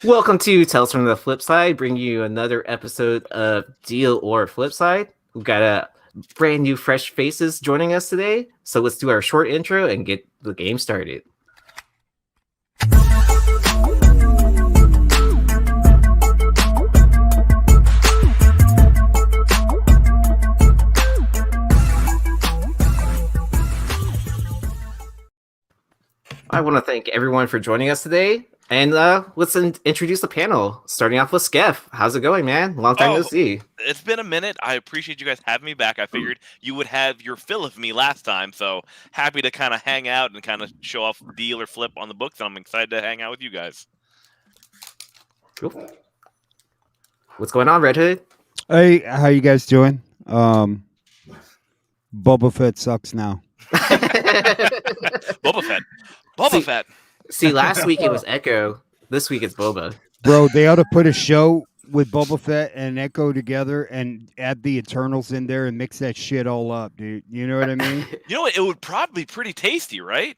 Welcome to Tales from the Flipside, bringing you another episode of Deal or Flipside. We've got a brand new fresh faces joining us today, so let's do our short intro and get the game started. I want to thank everyone for joining us today. And let's introduce the panel, starting off with Skeff. How's it going, man? Long time no see. It's been a minute. I appreciate you guys having me back. I figured you would have your fill of me last time, so happy to kind of hang out and kind of show off Deal or Flip on the books, and I'm excited to hang out with you guys. Cool. What's going on, Red Hood? Hey, how you guys doing? Boba Fett sucks now. Boba Fett. See, last week it was Echo. This week it's Boba. Bro, they ought to put a show with Boba Fett and Echo together and add the Eternals in there and mix that shit all up, dude. You know what I mean? You know what? It would probably be pretty tasty, right?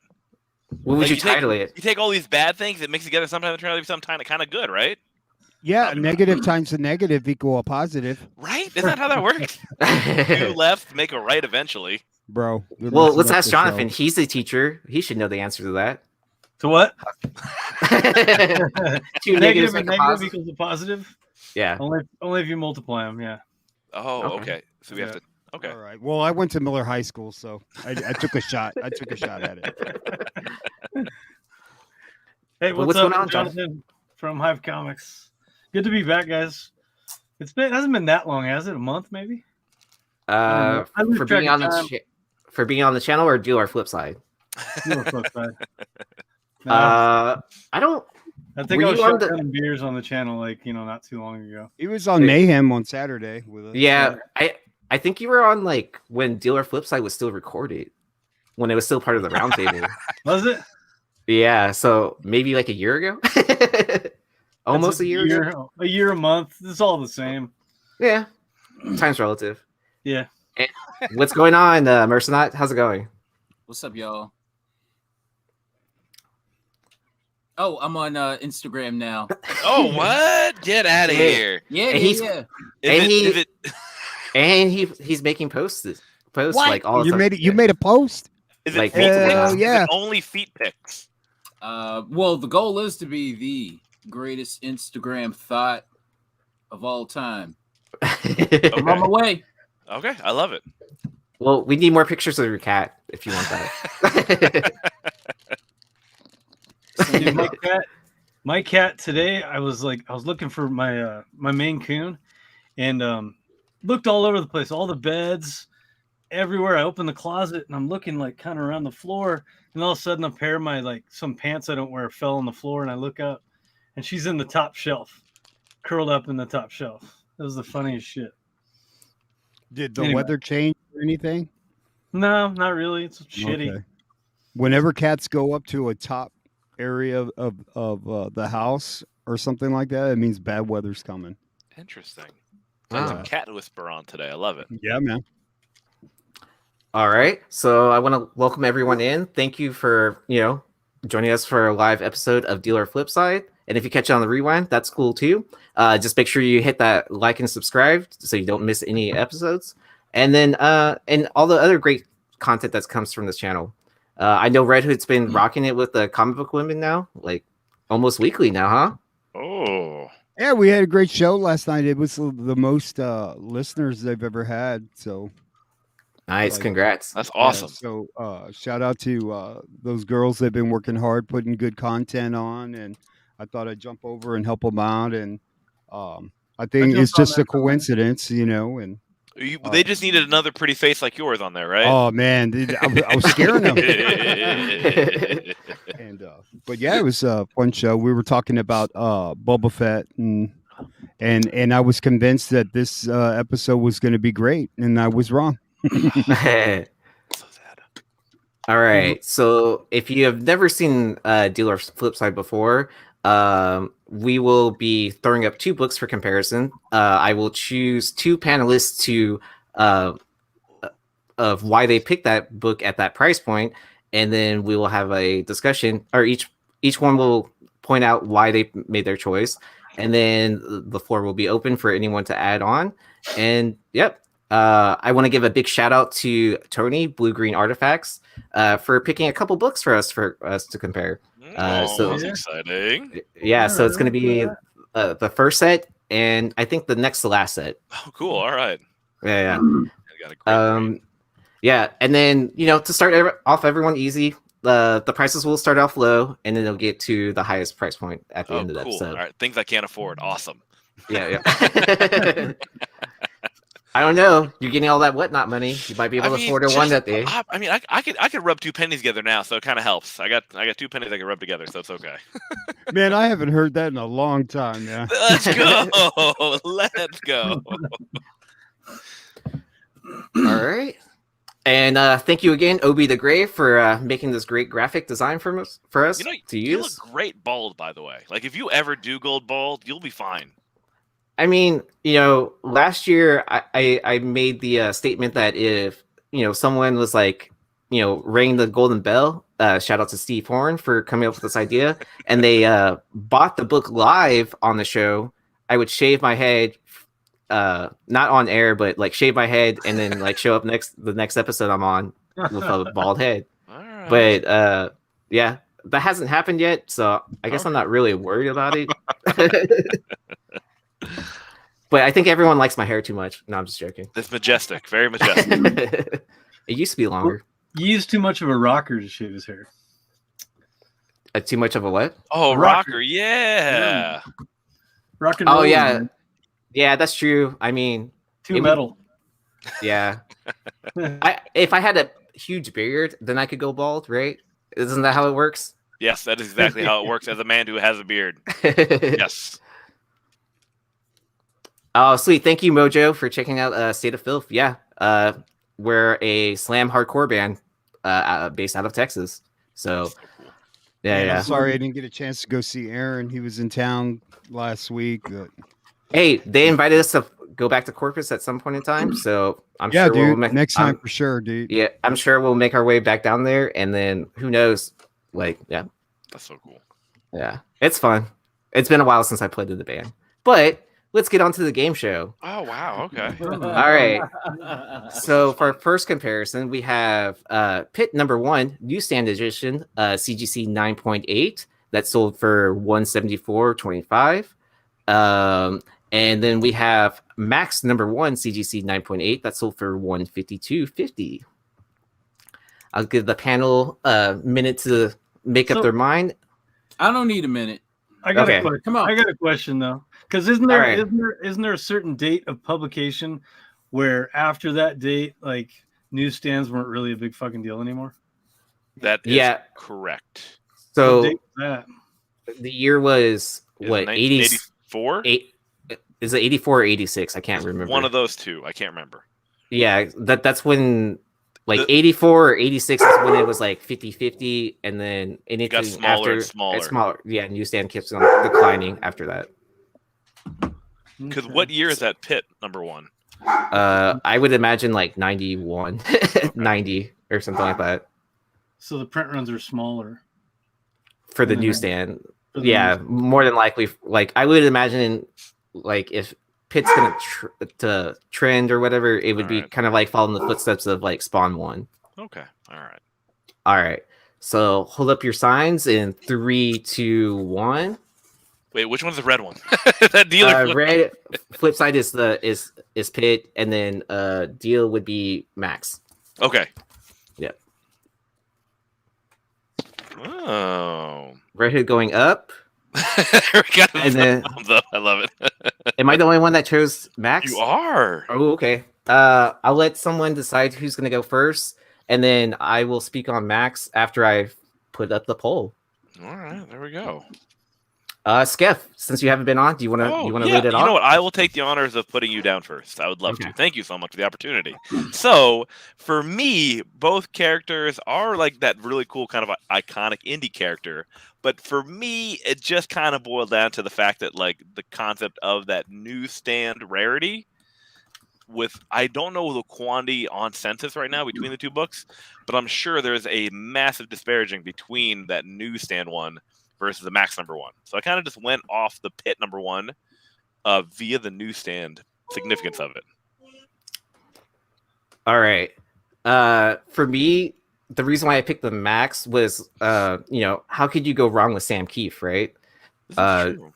What would you title it? You take all these bad things and mix together. Sometimes it turns out to be something kind of good, right? Yeah, negative times a negative equal a positive. Right? Isn't that how that works? Two left make a right eventually. Bro. Well, let's ask Jonathan. He's the teacher. He should know the answer to that. To what? Two negative and negative equals a positive? Yeah. Only if you multiply them, yeah. Oh, okay. So we have to. Okay. All right. Well, I went to Miller High School, so I took a shot. I took a shot at it. Hey, what's up, going on, Jonathan from Hive Comics? Good to be back, guys. It hasn't been that long, has it? A month, maybe? For being on the channel or do our flip side? Do our flip side. No, I don't. I think I was shotgunning beers on the channel, not too long ago. He was on Mayhem on Saturday with us. Yeah, I think you were on when Deal or Flipside was still recorded, when it was still part of the Roundtable. Was it? Yeah, so maybe a year ago. Almost a year ago. A year, a month. It's all the same. Yeah, time's relative. Yeah. And what's going on, Mercenaut? How's it going? What's up, y'all? Oh, I'm on Instagram now. Oh, what? Get out of here! Yeah, and he's making posts what? all the time. You made a post? Is it yeah. Is it only feet pics? Well, the goal is to be the greatest Instagram thought of all time. Okay. I'm on my way. Okay, I love it. Well, we need more pictures of your cat if you want that. Dude, my cat today, I was looking for my Maine Coon, and looked all over the place, all the beds, everywhere. I opened the closet and I'm looking kind of around the floor, and all of a sudden a pair of my some pants I don't wear fell on the floor, and I look up and she's in the top shelf, curled up in the top shelf. That was the funniest shit. Did the weather change or anything? No, not really. It's shitty. Okay. Whenever cats go up to a top area of the house or something like that, it means bad weather's coming. Interesting. That's a cat whisper on today. I love it. Yeah, man. All right, so I want to welcome everyone in. Thank you for joining us for a live episode of Deal or Flipside. And if you catch it on the rewind, that's cool too. Just make sure you hit that like and subscribe so you don't miss any episodes. And then and all the other great content that comes from this channel. I know Red Hood's been rocking it with the comic book women now, almost weekly now, huh? Oh. Yeah, we had a great show last night. It was the most listeners they've ever had. So nice, congrats. That's awesome. So shout out to those girls. They've been working hard, putting good content on, and I thought I'd jump over and help them out. And I think it's just a coincidence, and they just needed another pretty face like yours on there, right? Oh man, I was scaring them. And but yeah, it was a fun show. We were talking about Boba Fett, and I was convinced that this episode was going to be great, and I was wrong. So sad. All right, so if you have never seen Deal or Flipside before, we will be throwing up two books for comparison. I will choose two panelists to of why they picked that book at that price point, and then we will have a discussion, or each one will point out why they made their choice, and then the floor will be open for anyone to add on. And yep, I want to give a big shout out to Tony BlueGreenArtifacts for picking a couple books for us to compare. So that's exciting. Yeah, so it's going to be the first set, and I think the next to last set. Oh, cool. All right. Yeah. I got a great brain. Yeah, and then to start off everyone easy, the prices will start off low, and then they'll get to the highest price point at the end of the episode. All right, things I can't afford. Awesome. Yeah. I don't know. You're getting all that whatnot money. You might be able to afford one that day. I mean, I could rub 2 pennies together now, so it kind of helps. I got 2 pennies I can rub together, so it's okay. Man, I haven't heard that in a long time. Yeah. Let's go. Let's go. All right. And thank you again, Obi the Gray, for making this great graphic design for us to use. You look great bald, by the way. Like, if you ever do gold bald, you'll be fine. I mean, last year I made the statement that if someone was like, ringing the golden bell, shout out to Steve Horn for coming up with this idea, and they bought the book live on the show, I would shave my head, not on air, but like shave my head and then like show up the next episode I'm on with a bald head. All right. But yeah, that hasn't happened yet, so I guess I'm not really worried about it. But I think everyone likes my hair too much. No, I'm just joking. It's majestic, very majestic. It used to be longer. You used too much of a rocker to shave his hair. Too much of a what? Oh, rocker, yeah. Rock and roll. Oh yeah, yeah, that's true. I mean, too metal. Yeah. If I had a huge beard, then I could go bald, right? Isn't that how it works? Yes, that is exactly how it works as a man who has a beard. Yes. Oh, sweet. Thank you, Mojo, for checking out State of Filth. Yeah. We're a slam hardcore band based out of Texas. So, yeah. I'm sorry I didn't get a chance to go see Aaron. He was in town last week. But... Hey, they invited us to go back to Corpus at some point in time. So, I'm sure dude, next time for sure, dude. Yeah, I'm sure we'll make our way back down there. And then who knows? Like, yeah. That's so cool. Yeah. It's fun. It's been a while since I played in the band. But let's get on to the game show. Oh, wow. Okay. All right. So for our first comparison, we have Pit number 1, Newsstand Edition, CGC 9.8. That sold for $174.25. And then we have Max number 1, CGC 9.8. That sold for $152.50. I'll give the panel a minute to make up their mind. I don't need a minute. I got a question. Come on. I got a question though. Because isn't there a certain date of publication where after that date, like newsstands weren't really a big fucking deal anymore? That is correct. So what date was that? The year was what, 84? Is it 84 or 86? I can't remember. One of those two. I can't remember. Yeah, that's when like 84 or 86 is when it was like 50-50, and then anything got smaller after and smaller. Yeah, newsstand keeps on declining after that. Because what year is that Pit number 1? I would imagine like 91, 90 or something like that. So the print runs are smaller for the newsstand. Yeah, more than likely. Like I would imagine, like if Pit's gonna to trend or whatever, it would be kind of like following the footsteps of like Spawn 1. Okay. All right. So hold up your signs in 3, 2, 1. Wait, which one's the red one? That dealer. Red Flipside is Pit, and then deal would be Max. Okay. Yep. Oh. Redhead going up. And then I love it. Am I the only one that chose Max? You are. Oh, okay. I'll let someone decide who's going to go first, and then I will speak on Max after I've put up the poll. All right, there we go. Skeff, since you haven't been on, do you want to lead it off? You know what? I will take the honors of putting you down first. I would love to. Thank you so much for the opportunity. So, for me, both characters are like that really cool kind of iconic indie character. But for me, it just kind of boiled down to the fact that like the concept of that newsstand rarity. I don't know the quantity on census right now between the two books, but I'm sure there's a massive disparaging between that newsstand one versus the Max number 1. So I kind of just went off the Pit number 1 via the newsstand significance of it. All right. For me, the reason why I picked the Max was, how could you go wrong with Sam Keefe, right? This is true.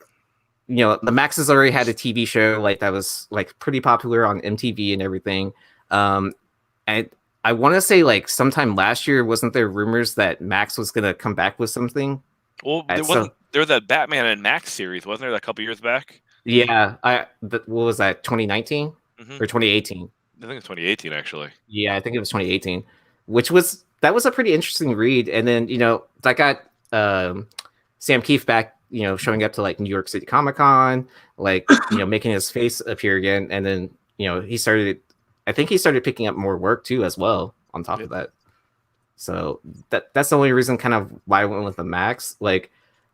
The Max has already had a TV show like that was like pretty popular on MTV and everything. And I want to say like sometime last year, wasn't there rumors that Max was going to come back with something? Well, there was that Batman and Max series, wasn't there, a couple years back? Yeah. What was that, 2019 or 2018? I think it's 2018, actually. Yeah, I think it was 2018, that was a pretty interesting read. And then, that got Sam Keefe back, showing up to like New York City Comic Con, like, making his face appear again. And then, he started picking up more work too, as well, on top of that. So that's the only reason kind of why I went with the Max. Like,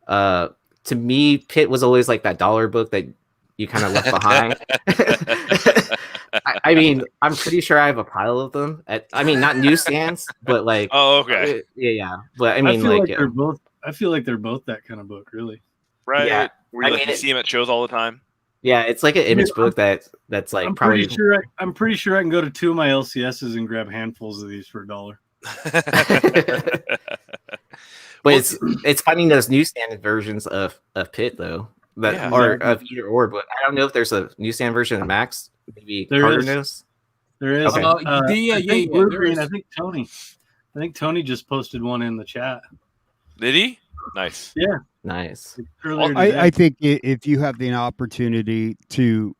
to me, Pitt was always like that dollar book that you kind of left behind. I mean, I'm pretty sure I have a pile of them. Not newsstands, but like. Oh, okay. Yeah. But I mean, they're both. I feel like they're both that kind of book, really. Right. Yeah. Where you see them at shows all the time. Yeah, it's like an image book that's like I'm probably. I'm pretty sure I can go to 2 of my LCSs and grab handfuls of these for $1. But it's finding those newsstand versions of Pitt though, or of either or. But I don't know if there's a newsstand version of Max. Maybe Carter knows. There is. Okay. I think Tony just posted one in the chat. Did he? Nice. Yeah. Nice. I think if you have the opportunity to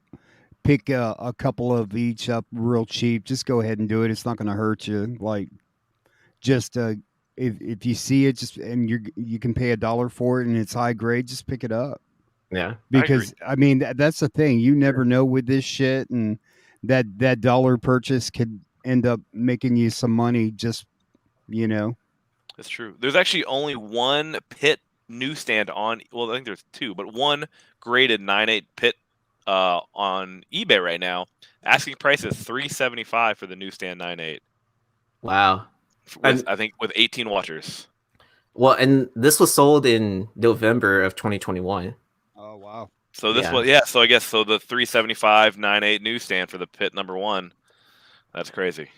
pick a couple of each up real cheap, just go ahead and do it. It's not going to hurt you. Like, just if you see it, and you can pay $1 for it and it's high grade, just pick it up. Yeah, because I mean that's the thing. You never know with this shit, and that dollar purchase could end up making you some money. Just That's true. There's actually only one Pit newsstand on. Well, I think there's 2, but one graded 9.8 Pit on eBay right now. Asking price is $375 for the newsstand 9.8. Wow. I think with 18 watchers. Well, and this was sold in November of 2021. Oh wow! So this was So I guess the $375 9.8 newsstand for the Pit number 1. That's crazy.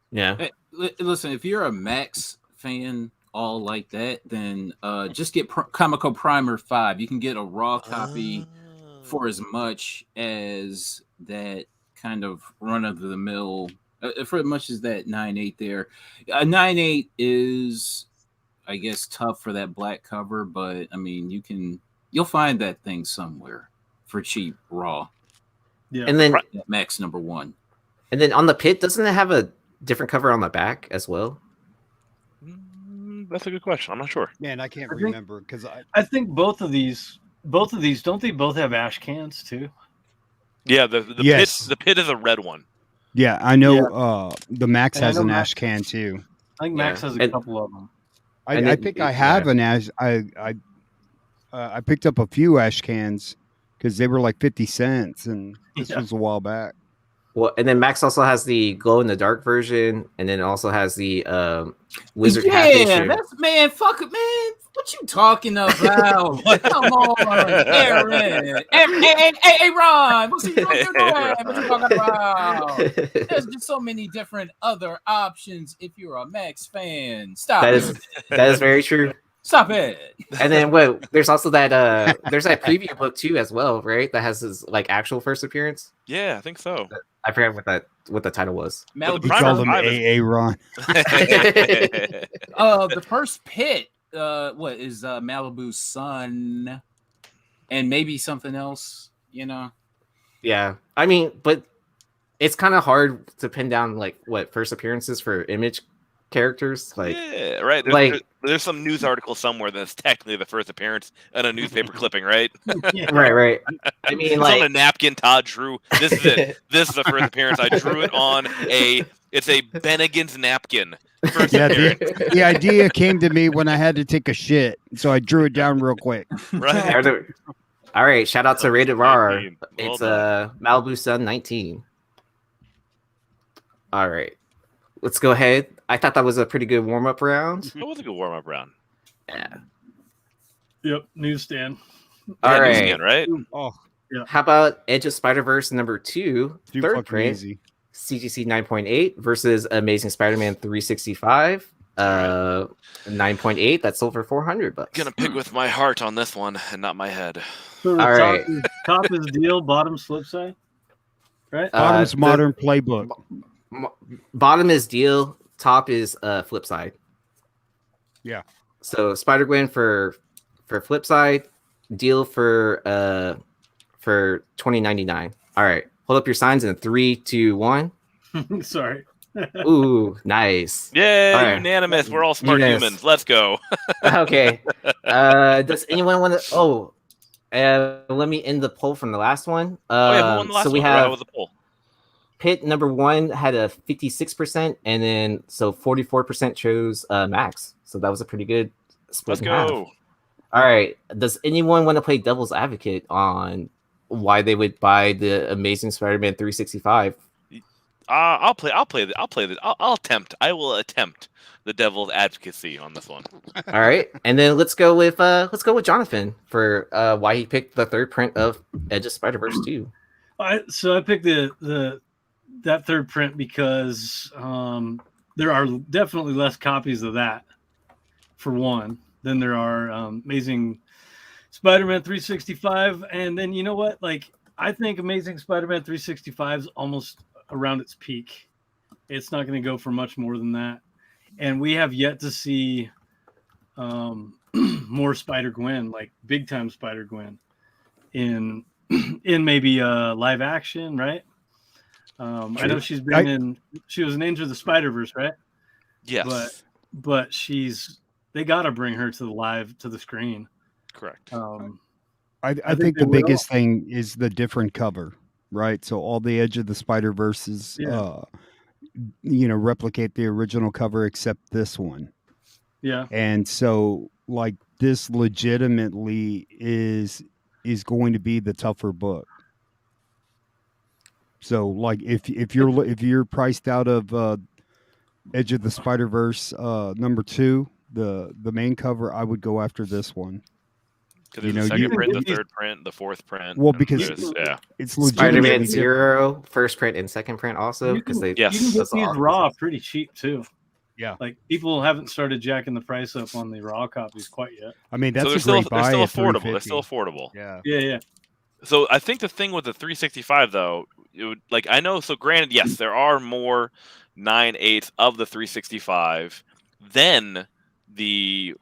Yeah. Hey, listen, if you're a Max fan, all like that, then just get Comico Primer 5. You can get a raw copy for as much as that kind of run of the mill. For as much as that 9.8 there. 9.8 is, I guess, tough for that black cover, but I mean, you'll find that thing somewhere for cheap raw. Yeah. And then Max number 1. And then on the Pit, doesn't it have a different cover on the back as well? That's a good question. I'm not sure. Man, I can't remember because I think both of these, don't they both have ash cans too? Yeah, the Pit is a red one. Yeah, I know. Yeah. The Max has an ash can too. I think Max has a couple of them. I think I have an ash. I picked up a few ash cans because they were like 50 cents, and this was a while back. Well, and then Max also has the glow in the dark version, and then also has the Wizard half issue. Yeah, fuck it, man. What you talking about? Come on, Aaron. Hey, Ron. What you doing? What you talking about? There's just so many different other options if you're a Max fan. Stop. That is very true. Stop it. And then there's also that there's that preview book too as well, right? That has his like actual first appearance. Yeah, I think so. I forgot what the title was. You called him AA Ron. The first Pit, what is Malibu's Sun, and maybe something else, Yeah, I mean, but it's kind of hard to pin down like what first appearances for Image characters. Like, yeah, right. There's some news article somewhere that's technically the first appearance in a newspaper clipping, right? Yeah. Right. I mean, it's on a napkin. Todd drew. This is it. This is the first appearance. I drew it on it's a Bennigan's napkin. The idea came to me when I had to take a shit, so I drew it down real quick. Right. All right. Shout out to Rated R. It's Malibu Sun 19. All right. Let's go ahead. I thought that was a pretty good warm-up round. It was a good warm-up round. Yeah. Yep, newsstand. All right. Newsstand, right? Oh, How about Edge of Spider-Verse number 2, too third fucking print, easy. CGC 9.8 versus Amazing Spider-Man 365, 9.8. That sold for $400. Gonna pick with my heart on this one and not my head. So All right. top is deal, bottom's Flipside, right? Bottom's Modern Playbook. Bottom is deal, top is Flipside. Yeah. So Spider-Gwen for Flipside, deal for $20.99. All right. Hold up your signs in 3, 2, 1. Sorry. Ooh, nice. Yay, All right. unanimous. We're all smart Unanimous. humans. Let's go. Okay. Does anyone want to? Oh, let me end the poll from the last one. Who won the last So we one? How have was the poll? Pit number 1 had a 56%, and then so 44% chose Max. So that was a pretty good split. Let's in half. go. All right. Does anyone want to play devil's advocate on why they would buy the Amazing Spider-Man 365? I'll attempt. I will attempt the devil's advocacy on this one. All right, and then let's go with Jonathan for why he picked the third print of Edge of Spider-Verse 2. So I picked that third print because there are definitely less copies of that, for one, than there are Amazing Spider-Man 365. And then you know what? Like, I think Amazing Spider-Man 365 is almost around its peak. It's not going to go for much more than that. And we have yet to see more Spider-Gwen, like big time Spider-Gwen in maybe live action, right? I know she's been she was an Into the Spider-Verse, right? Yes. But they got to bring her to the screen. Correct. I think the biggest thing is the different cover, right? So all the Edge of the Spider-Verses, replicate the original cover except this one. Yeah. And so like this legitimately is going to be the tougher book. So like if you're priced out of Edge of the Spider-Verse number 2, the main cover, I would go after this one. Because there's the second print, the third print, the fourth print. Well, because it's Spider-Man 0, first print and second print also. You can get that's these raw pretty cheap too. Yeah, like people haven't started jacking the price up on the raw copies quite yet. I mean, that's so a great buy. They're still affordable. They're still affordable. Yeah. So I think the thing with the 365 though, I know. So granted, yes, there are more 9/8 of the 365 than the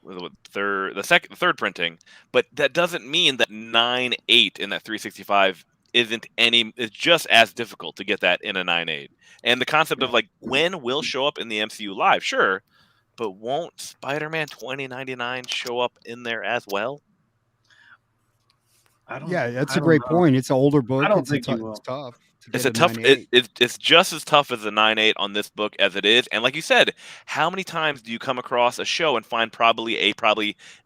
third printing, but that doesn't mean that 9/8 in that 365 is just as difficult to get that in a 9/8. And the concept of like Gwen will show up in the MCU live, sure, but won't Spider-Man 2099 show up in there as well? That's a great point. It's an older book. I don't think you will. It's tough. It's a tough. It's just as tough as the 9/8 on this book as it is. And like you said, how many times do you come across a show and find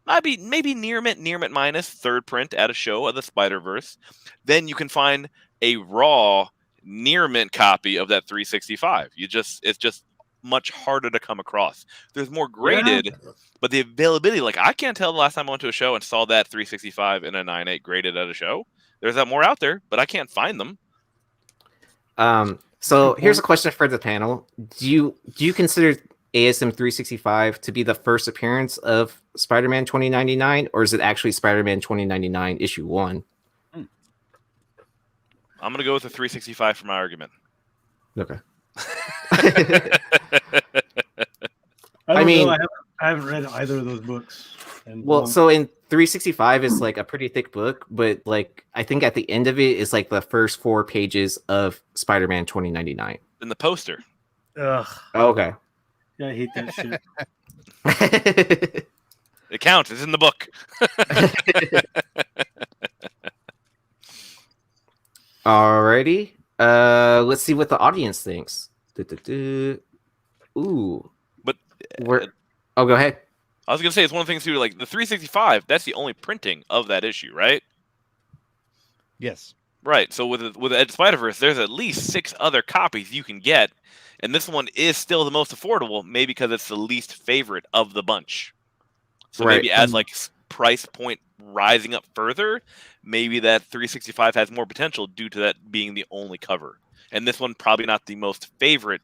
maybe near mint minus third print at a show of the Spider-Verse? Then you can find a raw near mint copy of that 365. It's just much harder to come across. There's more graded, but the availability, like I can't tell the last time I went to a show and saw that 365 and a 9/8 graded at a show. There's that more out there, but I can't find them. So here's a question for the panel. Do you consider ASM 365 to be the first appearance of Spider-Man 2099, or is it actually Spider-Man 2099 issue 1? I'm going to go with the 365 for my argument. Okay. I mean, I haven't read either of those books. So in 365 is like a pretty thick book, but like I think at the end of it is like the first 4 pages of Spider-Man 2099. In the poster. Ugh. Oh, okay. Yeah, I hate that shit. It counts. It's in the book. Alrighty. Let's see what the audience thinks. Ooh. But go ahead. I was gonna say it's one of the things too. Like the 365, that's the only printing of that issue, right? Yes. Right. So with Edge Spider-Verse, there's at least 6 other copies you can get, and this one is still the most affordable, maybe because it's the least favorite of the bunch. So maybe as like price point rising up further, maybe that 365 has more potential due to that being the only cover. And this one probably not the most favorite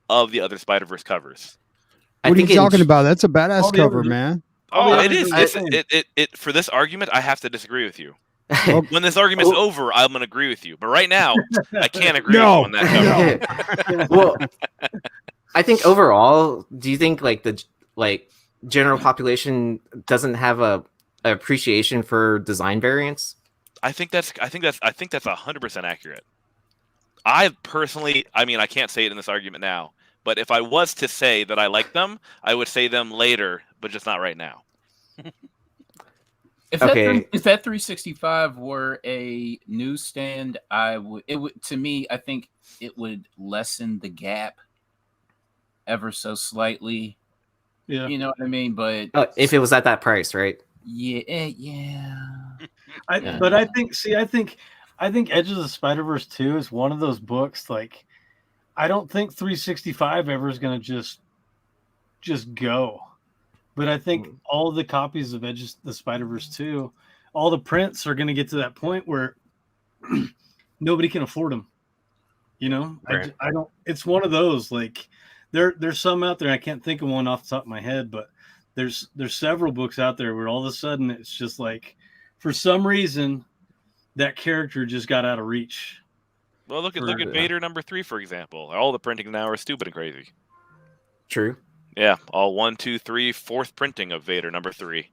of the other Spider-Verse covers. What are you talking about? That's a badass cover, man. Oh, it is. It for this argument, I have to disagree with you. When this argument's over, I'm going to agree with you. But right now, I can't agree with you on that cover. Well, I think overall, do you think like the general population doesn't have a appreciation for design variants? I think that's 100% accurate. I personally, I mean, I can't say it in this argument now, but if I was to say that I like them, I would say them later, but just not right now. If that 365 were a newsstand, I think it would lessen the gap ever so slightly. Yeah, you know what I mean. But if it was at that price, right? Yeah. But I think Edge of the Spider-Verse 2 is one of those books. Like, I don't think 365 ever is going to just go. But I think all the copies of Edge of the Spider-Verse 2, all the prints are going to get to that point where nobody can afford them. You know, right. I don't. It's one of those. Like, there's some out there. I can't think of one off the top of my head, but there's several books out there where all of a sudden it's just like, for some reason, that character just got out of reach. Well, look at Vader #3, for example. All the printing now are stupid and crazy. True. Yeah, all 1, 2, 3, 4th printing of Vader #3.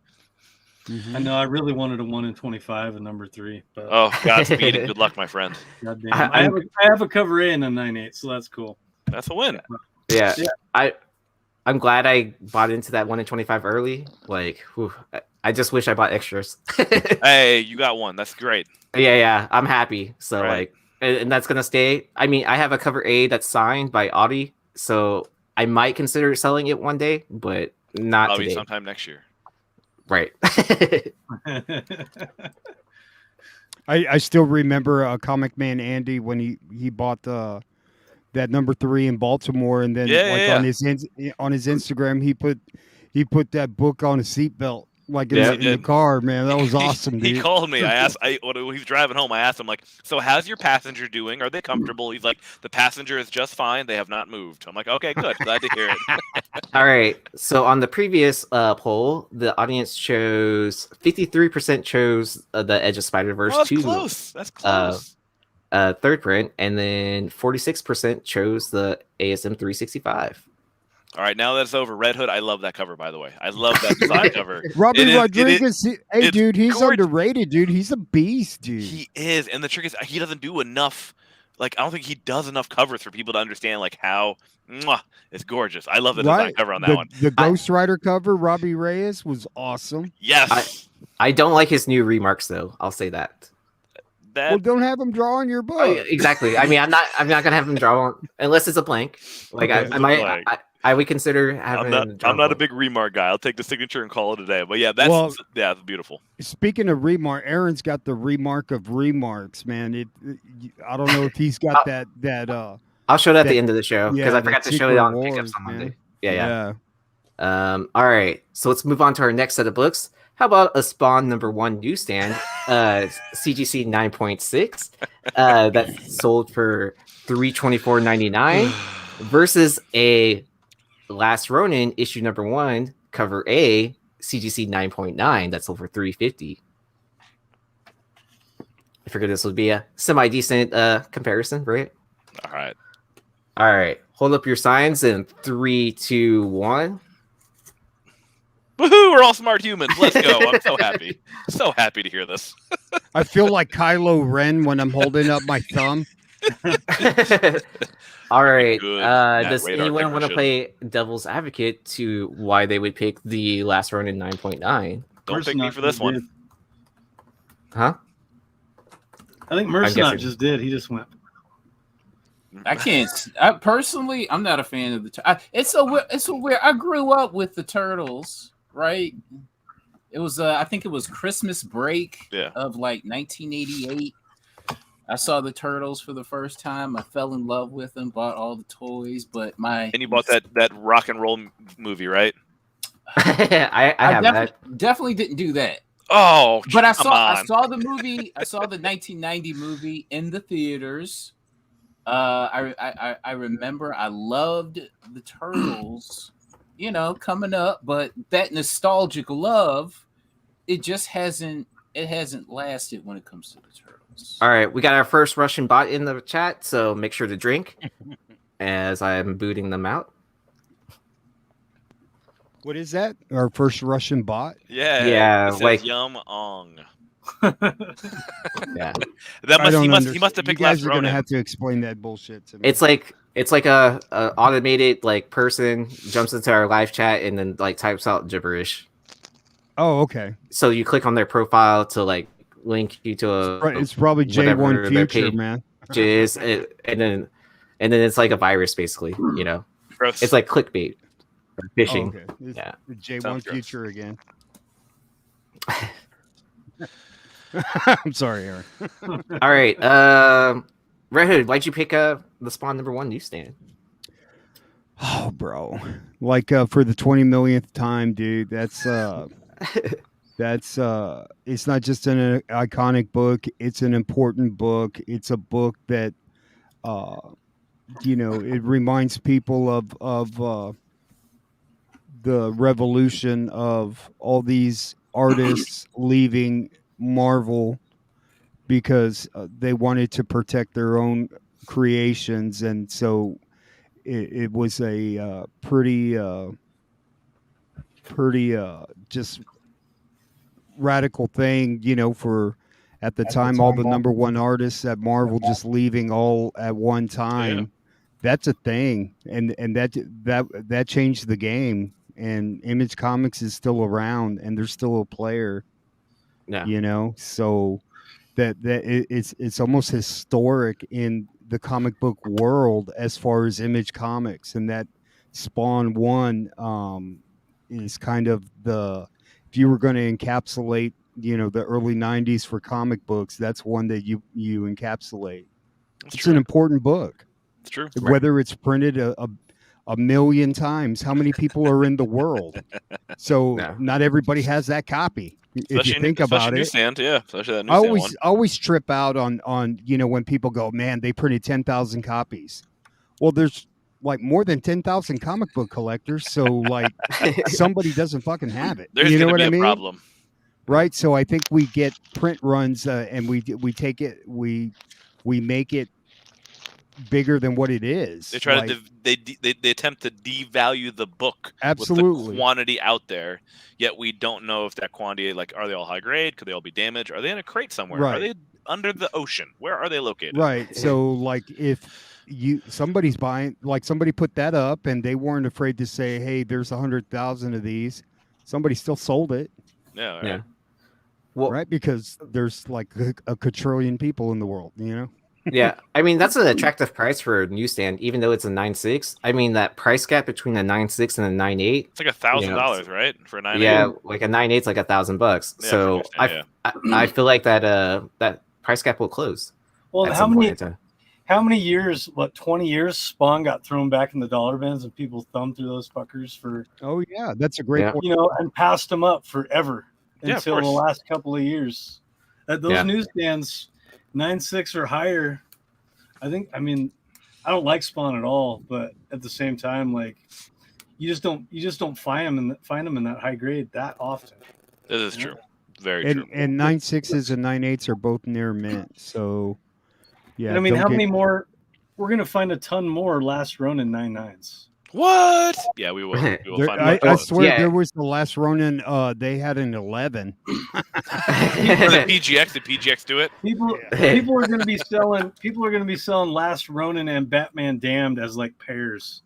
I know. I really wanted a 1 in 25 and #3. But oh, Godspeed and good luck, my friend. God damn. I have a cover A and a 9/8, so that's cool. That's a win. Yeah. I'm glad I bought into that 1 in 25 early. Like, whew, I just wish I bought extras. Hey, you got one. That's great. Yeah. I'm happy. So right. and that's gonna stay. I mean, I have a cover A that's signed by Audi, so I might consider selling it one day, but not probably today. Sometime next year. Right. I still remember Comic Man Andy when he bought that #3 in Baltimore, and then on his Instagram he put that book on a seatbelt, like in the car. Man, that was awesome. He called me. When he was driving home, I asked him, like, so how's your passenger doing? Are they comfortable? He's like, the passenger is just fine. They have not moved. I'm like, okay, good. Glad to hear it. All right. So on the previous poll, the audience chose 53% chose the Edge of Spider-Verse. Oh, that's close. That's close. Third print, and then 46% chose the ASM 365. All right, now that's over. Red Hood, I love that cover, by the way. I love that design cover. Robbie Rodriguez, dude, he's underrated, dude. He's a beast, dude. He is, and the trick is he doesn't do enough. Like, I don't think he does enough covers for people to understand like how it's gorgeous. I love the design cover on that one. The Ghost Rider cover, Robbie Reyes, was awesome. Yes. I don't like his new remarks though. I'll say that. Well, don't have him draw on your book. Oh, exactly. I mean, I'm not gonna have him draw on unless it's a blank. Like I would consider having. I'm not a big remark guy. I'll take the signature and call it a day. But yeah, that's beautiful. Speaking of remark, Aaron's got the remark of remarks, man. I don't know if he's got that. I'll show that at the end of the show because I forgot to show it on pickups on Monday. Yeah. All right, so let's move on to our next set of books. How about a Spawn #1 newsstand, CGC 9.6, that's sold for $324.99 versus a Last Ronin issue #1 cover A CGC 9.9 that's sold for $350. I figured this would be a semi-decent comparison, right? All right. Hold up your signs in 3, 2, 1. Woohoo! We're all smart humans. Let's go. I'm so happy. So happy to hear this. I feel like Kylo Ren when I'm holding up my thumb. All right. Does anyone want to play devil's advocate to why they would pick the Last Ronin 9.9? Don't pick me for this one. Huh? I think Mercenot just did. He just went. I can't. Personally, I'm not a fan of the. It's so weird. I grew up with the Turtles, right? It was I think it was Christmas break of like 1988. I saw the Turtles for the first time. I fell in love with them, bought all the toys, but and you bought that rock and roll movie, right? I have that. Definitely didn't do that. Oh, But I come on. saw the movie. I saw the 1990 movie in the theaters. I remember I loved the Turtles, coming up, but that nostalgic love, it hasn't lasted when it comes to the Turtles. All right, we got our first Russian bot in the chat, so make sure to drink as I'm booting them out. What is that? Our first Russian bot? Yeah, it says like Yum Ong. Yeah, He must have picked You guys last are gonna Ronin. have to explain that bullshit to me. it's like a automated like person jumps into our live chat and then like types out gibberish. Oh, okay. So you click on their profile to like link you to a. It's probably whatever J1 their Future, page man. is, and then it's like a virus basically. Gross. It's like clickbait or phishing. Oh, okay. It's Yeah. the J1 Sounds gross. Future again. I'm sorry, Aaron. All right, Red Hood, why'd you pick the Spawn #1 newsstand? Oh, bro. Like for the 20 millionth time, dude. That's it's not just an iconic book, it's an important book. It's a book that it reminds people of the revolution of all these artists leaving Marvel because they wanted to protect their own creations, and so it was a pretty just radical thing, for at the time all the #1 artists at Marvel just leaving all at one time. Yeah. That's a thing, and that changed the game. And Image Comics is still around, and they're still a player. Yeah. So it's almost historic in the comic book world as far as Image Comics, and that Spawn 1 is kind of if you were going to encapsulate the early 90s for comic books, that's one that you encapsulate. It's an important book. It's true. Whether it's printed a million times, how many people are in the world? So not everybody has that copy. If you think about it, newsstand, yeah, especially that I newsstand always trip out on when people go, man, they printed 10,000 copies. Well, there's like more than 10,000 comic book collectors, so like somebody doesn't fucking have it. There's you know gonna what be I a mean? problem, right? So I think we get print runs and we take it, we make it bigger than what it is. They try to they attempt to devalue the book absolutely with the quantity out there, yet we don't know if that quantity, like, are they all high grade? Could they all be damaged? Are they in a crate somewhere? Right. Are they under the ocean? Where are they located? Right. So like if somebody's buying, like somebody put that up and they weren't afraid to say, hey, there's 100,000 of these, somebody still sold it. Yeah. Right. Yeah. Well, right, because there's like a quadrillion people in the world, Yeah, I mean that's an attractive price for a newsstand, even though it's a 9.6. I mean that price gap between a 9.6 and a 9.8. It's like $1,000, right? For a 9.8. Yeah, like a 9.8 is like $1,000. Yeah, so I feel like that price gap will close. Well, how many years? What, 20 years? Spawn got thrown back in the dollar bins, and people thumbed through those fuckers for. Oh yeah, that's a great point. And passed them up forever until the last couple of years. Those newsstands. 9.6 or higher. I don't like Spawn at all, but at the same time, like you just don't find them in that high grade that often. That is true. Very true. And 9.6s and 9.8s are both near mint. So yeah. And how many more? We're gonna find a ton more last Ronin 9.9s. What? Yeah, we will. We will find I swear there was the last Ronin. They had an 11. For the PGX, did PGX do it? People are going to be selling. People are going to be selling Last Ronin and Batman Damned as like pairs.